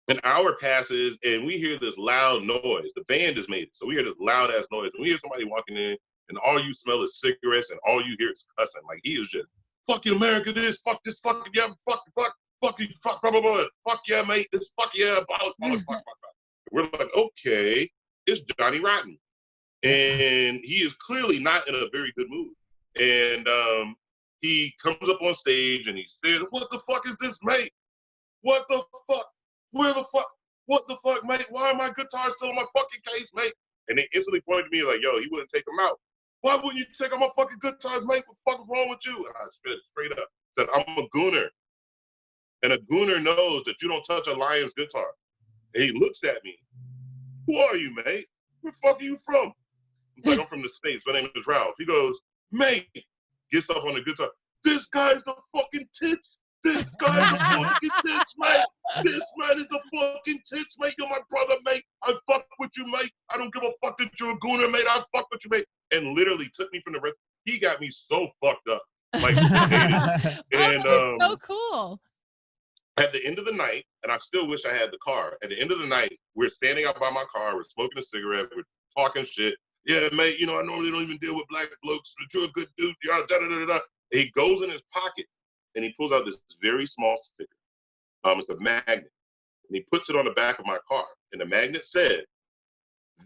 an hour passes, and we hear this loud noise. The band is made, so we hear this loud ass noise. And we hear somebody walking in, and all you smell is cigarettes, and all you hear is cussing. Like, he is just, "Fucking America, this, fuck this, fucking yeah, fuck you, fuck, blah, blah, blah, fuck yeah, mate, this, fuck yeah, fuck. We're like, okay, it's Johnny Rotten. And he is clearly not in a very good mood. And he comes up on stage and he says, "What the fuck is this, mate? What the fuck? Where the fuck? What the fuck, mate? Why are my guitars still in my fucking case, mate?" And they instantly pointed to me like, "Yo, he wouldn't take them out." "Why wouldn't you take out my fucking guitars, mate? What the fuck is wrong with you?" And I spit straight up. Said, "I'm a gooner. And a gooner knows that you don't touch a lion's guitar." And he looks at me. "Who are you, mate? Where the fuck are you from?" He's like, "I'm from the States. My name is Ralph." He goes, "Mate," gets up on the guitar. "This guy's the fucking tits. This guy's the fucking tits, mate. This man is the fucking tits, mate. You're my brother, mate. I fuck with you, mate. I don't give a fuck that you're a gooner, mate. I fuck with you, mate." And literally took me from the rest. He got me so fucked up. Like, and that's so cool. At the end of the night, and I still wish I had the car. At the end of the night, we're standing out by my car. We're smoking a cigarette. We're talking shit. "Yeah, mate, you know, I normally don't even deal with black blokes, but you're a good dude." He goes in his pocket and he pulls out this very small sticker. It's a magnet. And he puts it on the back of my car. And the magnet said,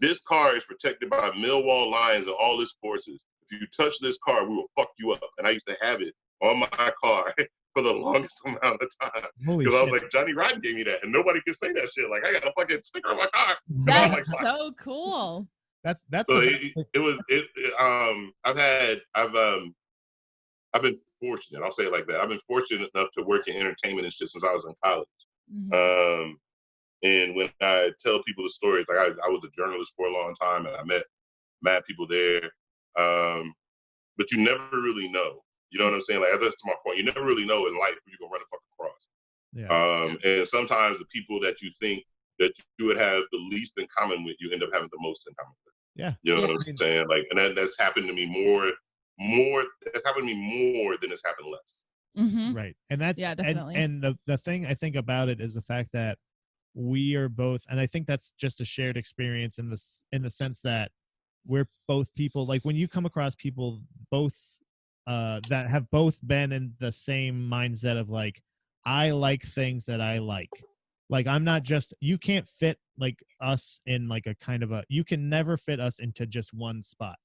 "This car is protected by Millwall Lions and all its forces. If you touch this car, we will fuck you up." And I used to have it on my car for the longest amount of time. Because I was like, Johnny Rotten gave me that. And nobody could say that shit. Like, I got a fucking sticker on my car. That's like, so cool. That's so I've been fortunate. I'll say it like that. I've been fortunate enough to work in entertainment and shit since I was in college. Mm-hmm. And when I tell people the stories, like I was a journalist for a long time, and I met mad people there. But you never really know. You know what I'm saying? Like, that's to my point. You never really know in life who you're gonna run the fuck across. Yeah. And sometimes the people that you think that you would have the least in common with, you end up having the most in common with. Yeah. You know what I'm saying? Like, and that's happened to me more. That's happened to me more than it's happened less. Mm-hmm. Right. And that's definitely. And the thing I think about it is the fact that we are both, and I think that's just a shared experience in the sense that we're both people, like when you come across people both that have both been in the same mindset of like, I like things that I like. Like, I'm not just, you can't fit like us in like a kind of you can never fit us into just one spot.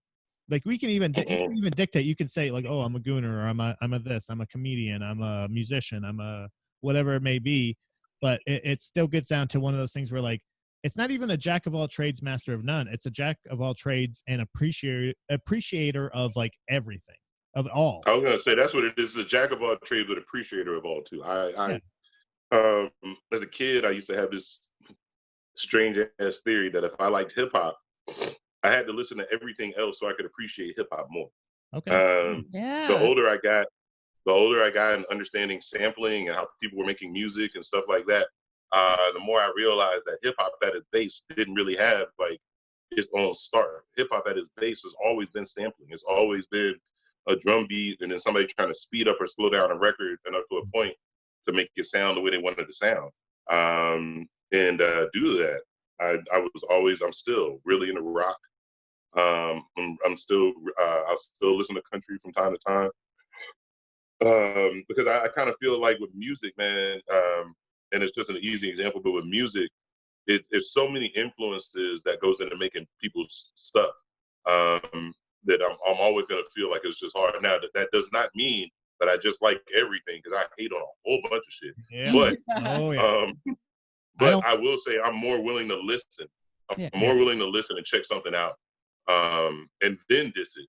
Like, we can even, you can even dictate, you can say like, "Oh, I'm a gooner," or I'm a this, I'm a comedian, I'm a musician, I'm a whatever it may be. But it still gets down to one of those things where like, it's not even a jack of all trades, master of none. It's a jack of all trades and appreciator of like everything, of all. I was gonna say that's what it is. It's a jack of all trades but appreciator of all too. As a kid, I used to have this strange ass theory that if I liked hip hop, I had to listen to everything else so I could appreciate hip hop more. Okay. The older I got in understanding sampling and how people were making music and stuff like that, the more I realized that hip hop at its base didn't really have like its own start. Hip hop at its base has always been sampling. It's always been a drum beat and then somebody trying to speed up or slow down a record and up to a point to make it sound the way they wanted to sound. And do that. I'm still really into rock. I'm still, I still listen to country from time to time. Because I kind of feel like with music, man, and it's just an easy example, but with music, it's so many influences that goes into making people's stuff, that I'm always going to feel like it's just hard. Now, that does not mean that I just like everything, because I hate on a whole bunch of shit. Yeah. But, Oh, yeah. But I will say I'm more willing to listen. I'm more willing to listen and check something out, and then diss it.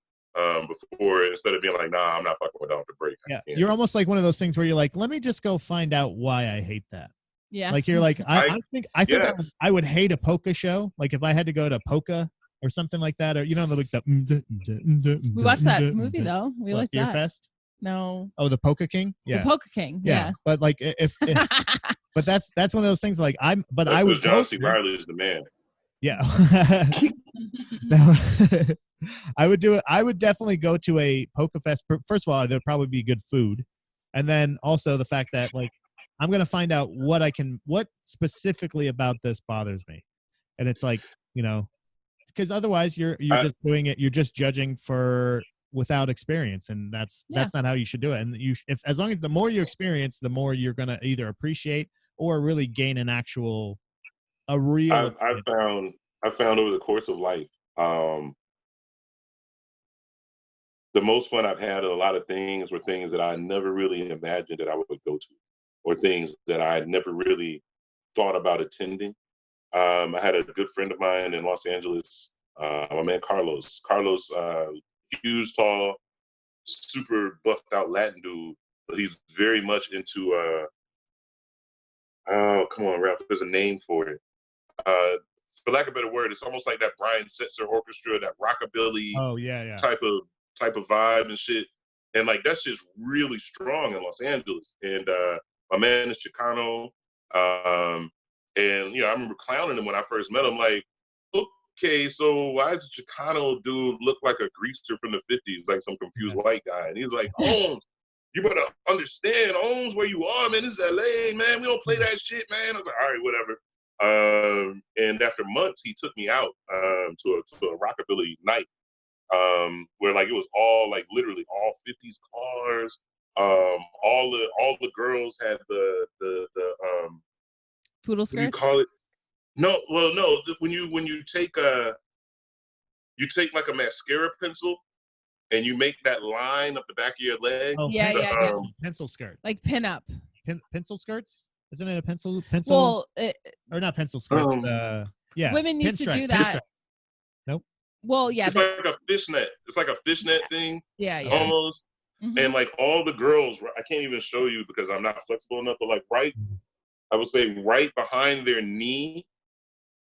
Before, instead of being like, nah, I'm not fucking with Dr. Break. Yeah, you're almost like one of those things where you're like, let me just go find out why I hate that. Yeah. Like you're like, I think yes. I would hate a polka show. Like if I had to go to polka or something like that, or you know, like the. We watched that movie though. We like that. Fear Fest? No. Oh, the Polka King. Yeah. The Polka King. Yeah. But like if but that's one of those things. Like I would. John C. Reilly is the man. Yeah. I would do it. I would definitely go to a Polka Fest. First of all, there'd probably be good food. And then also the fact that like, I'm going to find out what specifically about this bothers me. And it's like, you know, because otherwise you're just doing it. You're just judging without experience. And that's not how you should do it. And as long as the more you experience, the more you're going to either appreciate or really gain a real. I found over the course of life, the most fun I've had at a lot of things were things that I never really imagined that I would go to, or things that I had never really thought about attending. I had a good friend of mine in Los Angeles, my man Carlos. Carlos, huge, tall, super buffed out Latin dude, but he's very much into, oh, come on, Ralph, there's a name for it. For lack of a better word, it's almost like that Brian Setzer orchestra, that rockabilly type of vibe and shit. And like that's just really strong in Los Angeles. And my man is Chicano. And you know, I remember clowning him when I first met him, like, okay, so why does the Chicano dude look like a greaser from the 50s, like some confused white guy? And he was like, Holmes, you better understand, Holmes, where you are, man. This is LA, man. We don't play that shit, man. I was like, all right, whatever. And after months, he took me out to a rockabilly night, where like it was all like literally all 50s cars. All the girls had the poodle skirt. What do you call it? No, well, no. When you take like a mascara pencil and you make that line up the back of your leg. Oh, yeah. Pencil skirt. Like pin up. Pencil skirts? Isn't it a pencil? Well, or not pencil skirt. Yeah. Women used to do that. Nope. Well, yeah. It's like a fishnet. It's like a fishnet thing. Yeah. Almost. Mm-hmm. And like all the girls, I can't even show you because I'm not flexible enough, but like I would say right behind their knee,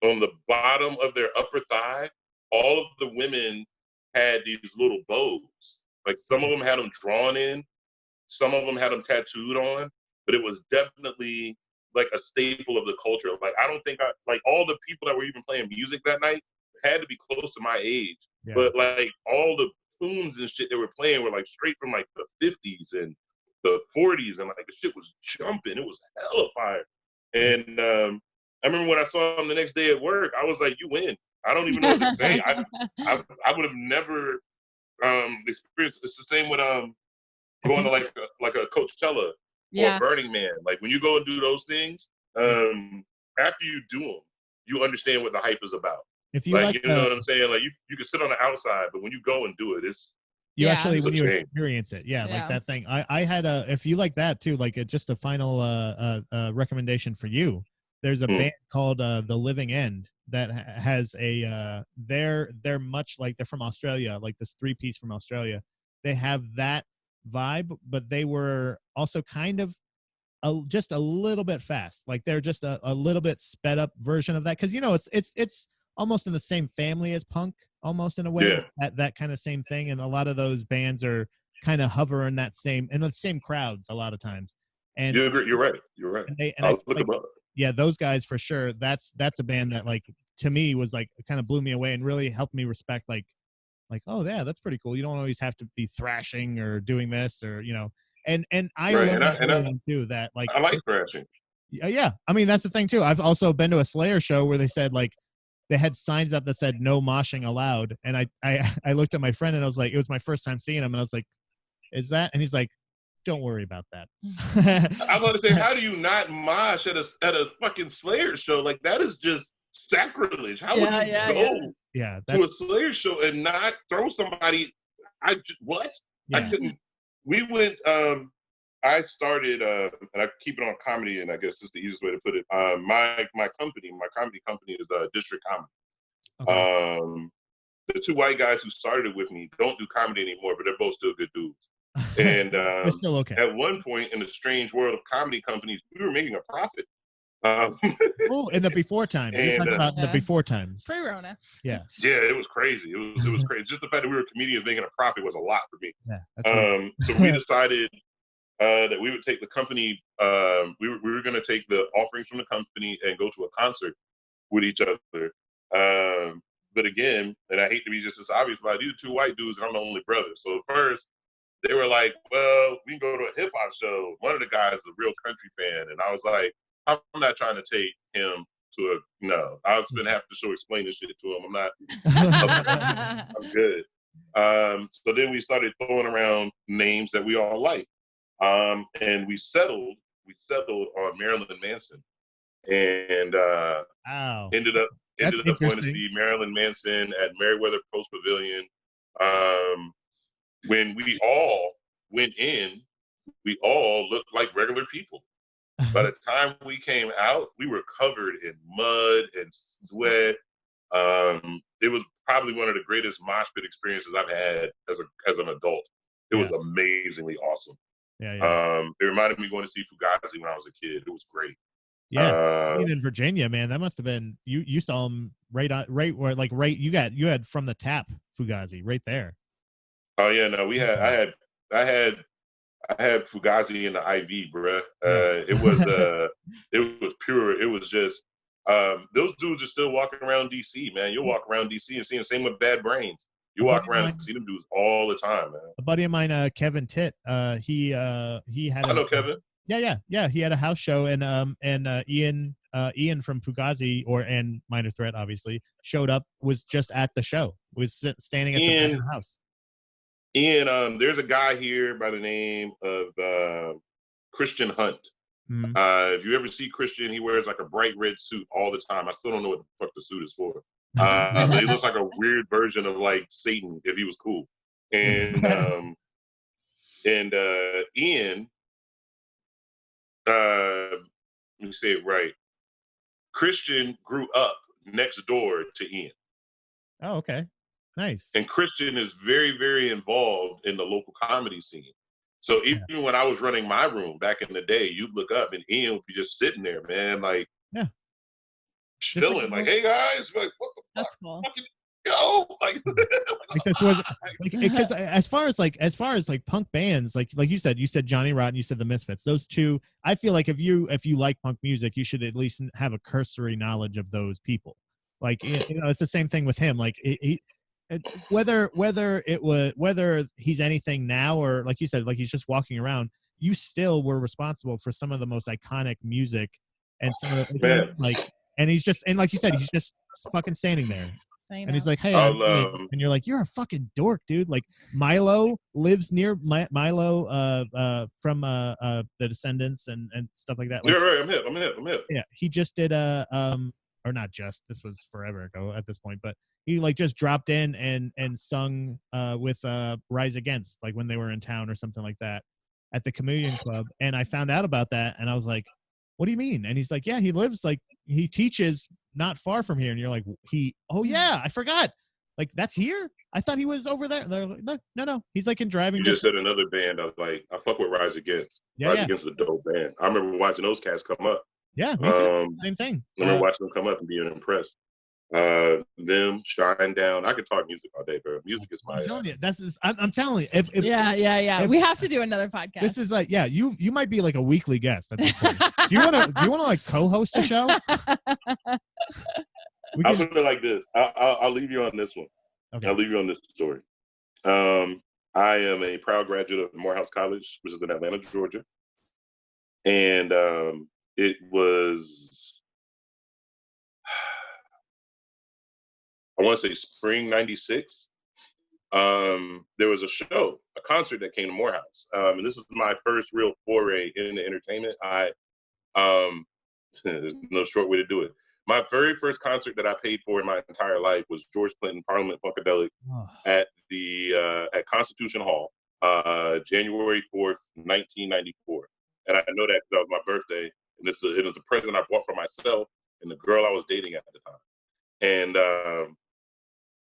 on the bottom of their upper thigh, all of the women had these little bows. Like some of them had them drawn in, some of them had them tattooed on, but it was definitely like a staple of the culture. Like I don't think like all the people that were even playing music that night had to be close to my age. Yeah. But like all the tunes and shit they were playing were like straight from like the 50s and the 40s, and like the shit was jumping. It was hella fire. And I remember when I saw him the next day at work, I was like, you win. I don't even know what to say. I would have never experienced. It's the same with going to like a Coachella or Burning Man. Like when you go and do those things, after you do them, you understand what the hype is about. If you you know what I'm saying? Like you can sit on the outside, but when you go and do it, it's you actually when you experience it. Yeah, like that thing. I had if you like that too, like just a final recommendation for you. There's a band called The Living End that has they're much like, they're from Australia, like this 3-piece from Australia. They have that vibe, but they were also kind of just a little bit fast. Like they're just a little bit sped up version of that. Cause you know, it's almost in the same family as punk, almost in a way, that kind of same thing. And a lot of those bands are kind of hover in the same crowds a lot of times. And you're right. And I'll look them up. Yeah, those guys for sure. That's a band that like to me was like, kind of blew me away and really helped me respect like, oh yeah, that's pretty cool. You don't always have to be thrashing or doing this or, and I Right. learned too that like, I like thrashing. Yeah. I mean, that's the thing too. I've also been to a Slayer show where they said like, they had signs up that said no moshing allowed. And I looked at my friend and I was like, it was my first time seeing him. And I was like, is that? And he's like, don't worry about that. I want to say, how do you not mosh at a fucking Slayer show? Like, that is just sacrilege. How would you go to a Slayer show and not throw somebody? What? Yeah. I couldn't. We went. I started, and I keep it on comedy, and I guess it's the easiest way to put it. My comedy company is District Comedy. Okay. The two white guys who started it with me don't do comedy anymore, but they're both still good dudes. And They're still okay. At one point in the strange world of comedy companies, we were making a profit. In the before time. You're talking about the before times. Pre-Rona. Yeah. Yeah, it was crazy. It was crazy. Just the fact that we were comedians making a profit was a lot for me. Yeah. So we decided that we would take the company. We were going to take the offerings from the company and go to a concert with each other. But again, and I hate to be just as obvious, but these two white dudes, and I'm the only brother. So first, they were like, well, we can go to a hip hop show. One of the guys is a real country fan. And I was like, I'm not trying to take him to no. I'll spend half the show explaining shit to him. I'm not, I'm good. So then we started throwing around names that we all like. And we settled on Marilyn Manson. And ended up going to see Marilyn Manson at Merriweather Post Pavilion. When we all went in, we all looked like regular people. By the time we came out, we were covered in mud and sweat. It was probably one of the greatest mosh pit experiences I've had as an adult. It was amazingly awesome. It reminded me of going to see Fugazi when I was a kid. It was great. Yeah, in Virginia, man, that must have been you saw him right where you had from the tap Fugazi right there. Oh yeah, no, I had Fugazi in the IV, bruh. It was pure. It was just those dudes are still walking around DC, man. You'll walk around DC and see them. Same with Bad Brains. You walk around and see them dudes all the time, man. A buddy of mine, Kevin Titt, he had. I know Kevin. Yeah. He had a house show, and Ian from Fugazi and Minor Threat obviously showed up. Was just at the show. Was standing at the front of the house. Ian, there's a guy here by the name of Christian Hunt. Mm-hmm. If you ever see Christian, he wears like a bright red suit all the time. I still don't know what the fuck the suit is for. But he looks like a weird version of like Satan if he was cool. And Ian, let me say it right. Christian grew up next door to Ian. Oh, okay. Nice. And Christian is very, very involved in the local comedy scene. So even when I was running my room back in the day, you'd look up and Ian would be just sitting there, man, like chilling, like, hey guys, like, what the That's fuck? cool. Fucking go, like, because as far as punk bands, like you said Johnny Rotten, you said the Misfits. Those two, I feel like if you like punk music, you should at least have a cursory knowledge of those people. Like it's the same thing with him. Like whether he's anything now or like you said, like he's just walking around, you still were responsible for some of the most iconic music and some of the and he's just, and like you said, he's just fucking standing there. And he's like, hey, and you're like, you're a fucking dork, dude. Like Milo lives near Milo from the Descendants and stuff like that. Like, yeah, right. I'm hip. Yeah, he just did or not just, this was forever ago at this point, but he like just dropped in and sung with Rise Against, like when they were in town or something like that at the Chameleon Club. And I found out about that and I was like, what do you mean? And he's like, yeah, he lives like, he teaches not far from here. And you're like, oh yeah, I forgot. Like that's here? I thought he was over there. They're like, no. He's like in driving. You just said another band. I was like, I fuck with Rise Against. Rise Against is a dope band. I remember watching those cats come up. Yeah, me too. Same thing. I remember watching them come up and being impressed. Them, Shine Down. I could talk music all day, bro. Music is my. I'm telling you, I'm telling you. If we have to do another podcast. This is like, you might be like a weekly guest at this point. Do you want to like co-host a show? I'll put it like this. I'll leave you on this one. Okay. I'll leave you on this story. I am a proud graduate of Morehouse College, which is in Atlanta, Georgia. And it was, I want to say spring '96. There was a show, a concert that came to Morehouse. And this is my first real foray into entertainment. There's no short way to do it. My very first concert that I paid for in my entire life was George Clinton Parliament Funkadelic at Constitution Hall, January 4th, 1994. And I know that because that was my birthday, and it was a present I bought for myself and the girl I was dating at the time. And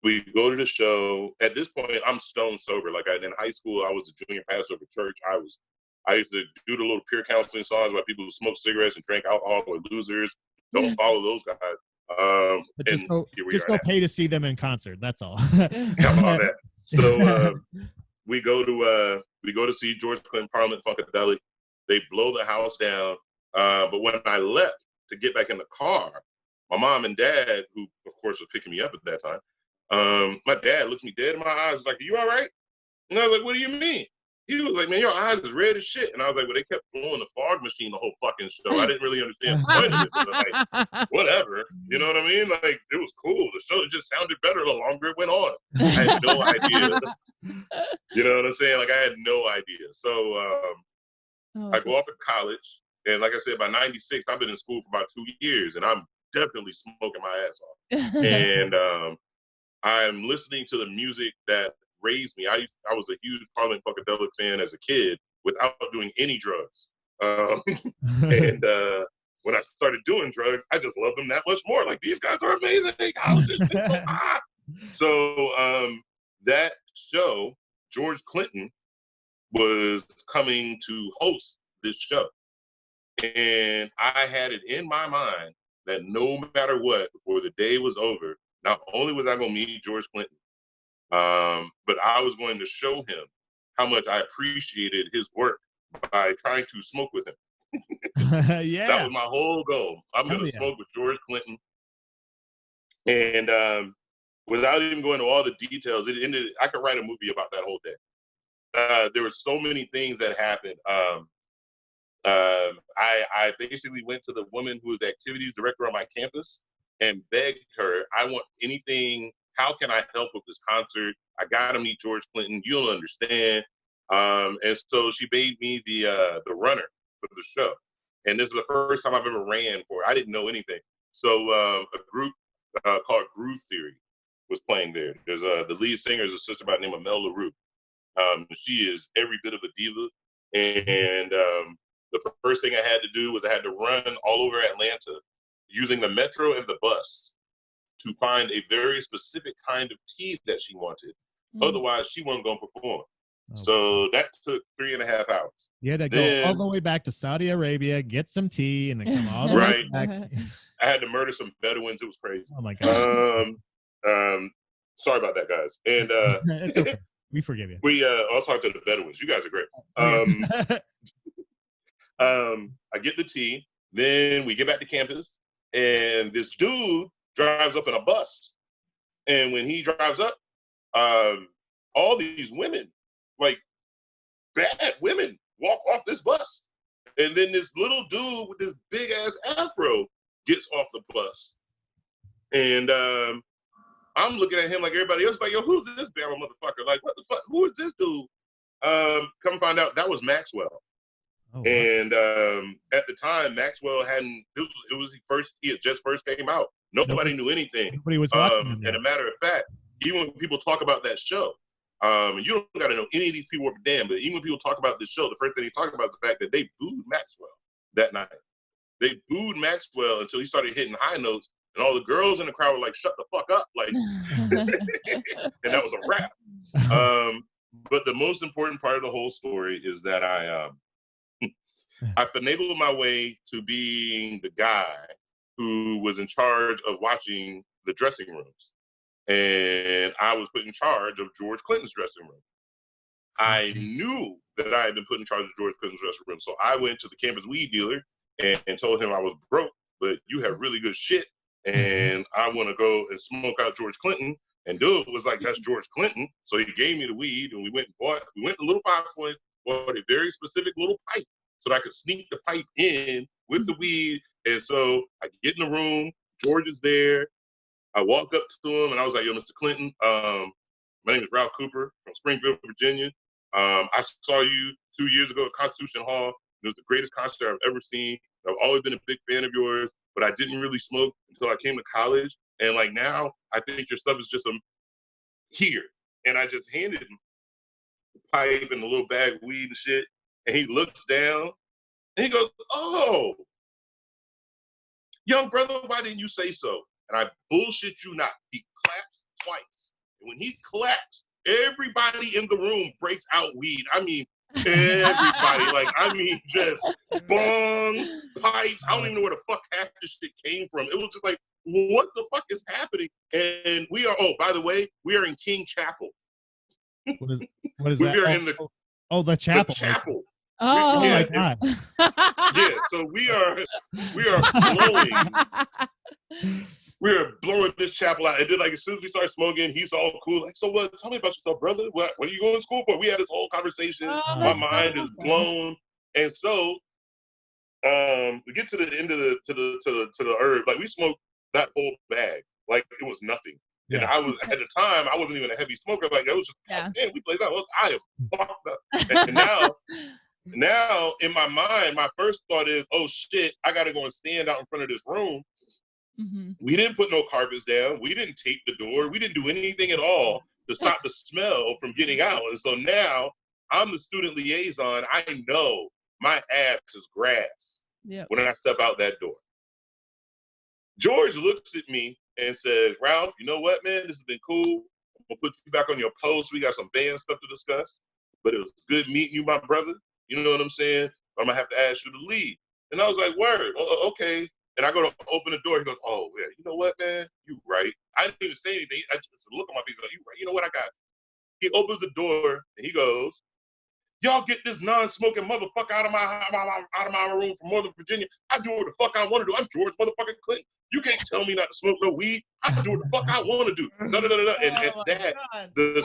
we go to the show. At this point, I'm stone sober. Like in high school, I was a junior pastor of a church. I used to do the little peer counseling songs about people who smoke cigarettes and drink alcohol or losers. Don't follow those guys. But just go pay to see them in concert. That's all. Come on, that. So we go to see George Clinton Parliament Funkadelic. They blow the house down. But when I left to get back in the car, my mom and dad, who of course was picking me up at that time, my dad looked me dead in my eyes. Was like, "Are you all right?" And I was like, "What do you mean?" He was like, "Man, your eyes is red as shit." And I was like, "Well, they kept blowing the fog machine the whole fucking show. I didn't really understand the point of it, but like, whatever. You know what I mean? Like, it was cool. The show just sounded better the longer it went on. I had no idea. You know what I'm saying? Like, I had no idea. So I go off to college, and like I said, by '96, I've been in school for about 2 years, and I'm definitely smoking my ass off. And I'm listening to the music that raised me. I was a huge Parliament Funkadelic fan as a kid without doing any drugs. And when I started doing drugs, I just loved them that much more. Like, these guys are amazing. How is this shit so hot? So that show, George Clinton was coming to host this show. And I had it in my mind that no matter what, before the day was over, not only was I going to meet George Clinton, but I was going to show him how much I appreciated his work by trying to smoke with him. Yeah. That was my whole goal. I'm going to smoke with George Clinton. And without even going into all the details, it ended. I could write a movie about that whole day. There were so many things that happened. I basically went to the woman who was the activities director on my campus and begged her, I want anything. How can I help with this concert? I got to meet George Clinton. You'll understand. And so she made me the runner for the show. And this is the first time I've ever ran for it. I didn't know anything. So a group called Groove Theory was playing there. There's the lead singer is a sister by the name of Mel LaRue. She is every bit of a diva. And the first thing I had to do was I had to run all over Atlanta using the metro and the bus to find a very specific kind of tea that she wanted. Otherwise, she wasn't going to perform. So that took 3.5 hours. You had to go all the way back to Saudi Arabia, get some tea, and then come all the way back. I had to murder some Bedouins. It was crazy. Oh my God. Sorry about that, guys. And it's okay. We forgive you. I'll talk to the Bedouins. You guys are great. I get the tea. Then we get back to campus, and this dude drives up in a bus. And when he drives up, all these women, like bad women, walk off this bus. And then this little dude with this big ass afro gets off the bus. And I'm looking at him like everybody else, like, yo, who's this Bama motherfucker? Like, what the fuck? Who is this dude? Come find out that was Maxwell. Oh, wow. And at the time, Maxwell hadn't. He had just first came out. Nobody knew anything. Nobody was watching. And a matter of fact, even when people talk about that show, you don't got to know any of these people were damn. But even when people talk about this show, the first thing they talk about is the fact that they booed Maxwell that night. They booed Maxwell until he started hitting high notes, and all the girls in the crowd were like, "Shut the fuck up!" Like, and that was a wrap. But the most important part of the whole story is that I finagled my way to being the guy who was in charge of watching the dressing rooms. And I was put in charge of George Clinton's dressing room. I knew that I had been put in charge of George Clinton's dressing room. So I went to the campus weed dealer and told him I was broke, but you have really good shit. and I want to go and smoke out George Clinton. And dude was like, that's George Clinton. So he gave me the weed, and we went to Little 5 Points, bought a very specific little pipe so that I could sneak the pipe in with the weed. And so I get in the room, George is there. I walk up to him, and I was like, yo, Mr. Clinton, my name is Ralph Cooper from Springfield, Virginia. I saw you 2 years ago at Constitution Hall. It was the greatest concert I've ever seen. I've always been a big fan of yours, but I didn't really smoke until I came to college. And like now, I think your stuff is just here. And I just handed him the pipe and the little bag of weed and shit. And he looks down and he goes, oh, young brother, why didn't you say so? And I bullshit you not. He claps twice. And when he claps, everybody in the room breaks out weed. I mean, everybody. Just bongs, pipes. I don't even know where the fuck half this shit came from. It was just like, what the fuck is happening? And we are, by the way, we are in King Chapel. What is we that? We are in the chapel. The chapel. Oh my God. Yeah, so we are blowing this chapel out. And then like as soon as we started smoking, he's all cool. Like, so what? Tell me about yourself, brother. What are you going to school for? We had this whole conversation. My mind is blown. And so we get to the end of the herb. Like we smoked that whole bag like it was nothing. Yeah. And I was at the time I wasn't even a heavy smoker. Like it was just man, we played out. I am fucked up. And now in my mind, my first thought is, oh shit, I gotta go and stand out in front of this room. Mm-hmm. We didn't put no carpets down. We didn't tape the door. We didn't do anything at all to stop the smell from getting out. And so now I'm the student liaison. I know my ass is grass when I step out that door. George looks at me and says, Ralph, you know what, man? This has been cool. I'm going to put you back on your post. We got some band stuff to discuss. But it was good meeting you, my brother. You know what I'm saying? I'm going to have to ask you to leave. And I was like, word, okay. And I go to open the door. He goes, oh, yeah, you know what, man? You right. I didn't even say anything. I just look on my face. Like, you right. You know what? I got it. He opens the door and he goes, y'all get this non-smoking motherfucker out of my room from Northern Virginia. I do what the fuck I want to do. I'm George motherfucking Clinton. You can't tell me not to smoke no weed. I do what the fuck I want to do. And at that, the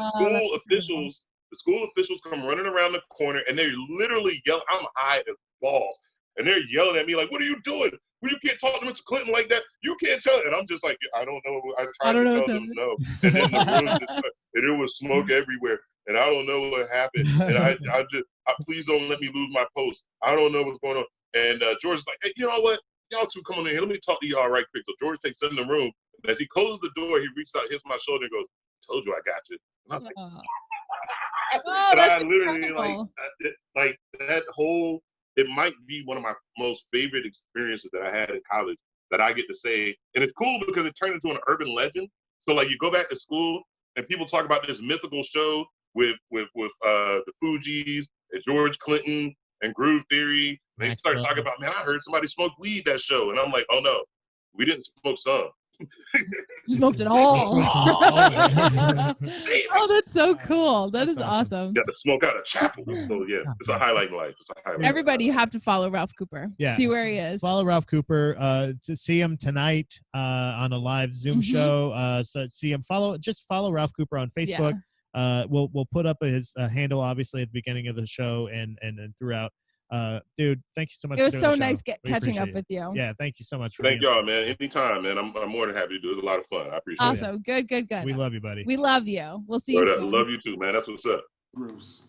school officials come running around the corner and they're literally yelling. I'm high as balls. And they're yelling at me like, what are you doing? Well, you can't talk to Mr. Clinton like that. You can't tell. And I'm just like, I don't know. I tried to tell them no. And then the room and there was smoke everywhere. And I don't know what happened. And I please don't let me lose my post. I don't know what's going on. And George is like, hey, you know what? Y'all two come on in here. Let me talk to y'all right quick. So George takes us in the room. And as he closes the door, he reaches out, hits my shoulder, and goes, told you I got you. And I was like, and I literally like that whole, it might be one of my most favorite experiences that I had in college that I get to say. And it's cool because it turned into an urban legend. So like you go back to school and people talk about this mythical show with the Fugees and George Clinton and Groove Theory. They start talking about, man, I heard somebody smoke weed that show. And I'm like, oh no, we didn't smoke some. You smoked it all. Oh, that's so cool. That is awesome. Got to smoke out a chapel. So yeah, it's a highlight in life. Everybody, you have to follow Ralph Cooper. Yeah. See where he is. Follow Ralph Cooper. To see him tonight on a live Zoom show. So see him. Follow Ralph Cooper on Facebook. Yeah. We'll put up his handle obviously at the beginning of the show and throughout. Dude, thank you so much. It was so nice catching up with you. Yeah, thank you so much. Thank y'all, man. Anytime, man. I'm more than happy to do it. It was a lot of fun. I appreciate it. Awesome. Good. We love you, buddy. We love you. We'll see you soon. Love you too, man. That's what's up. Bruce.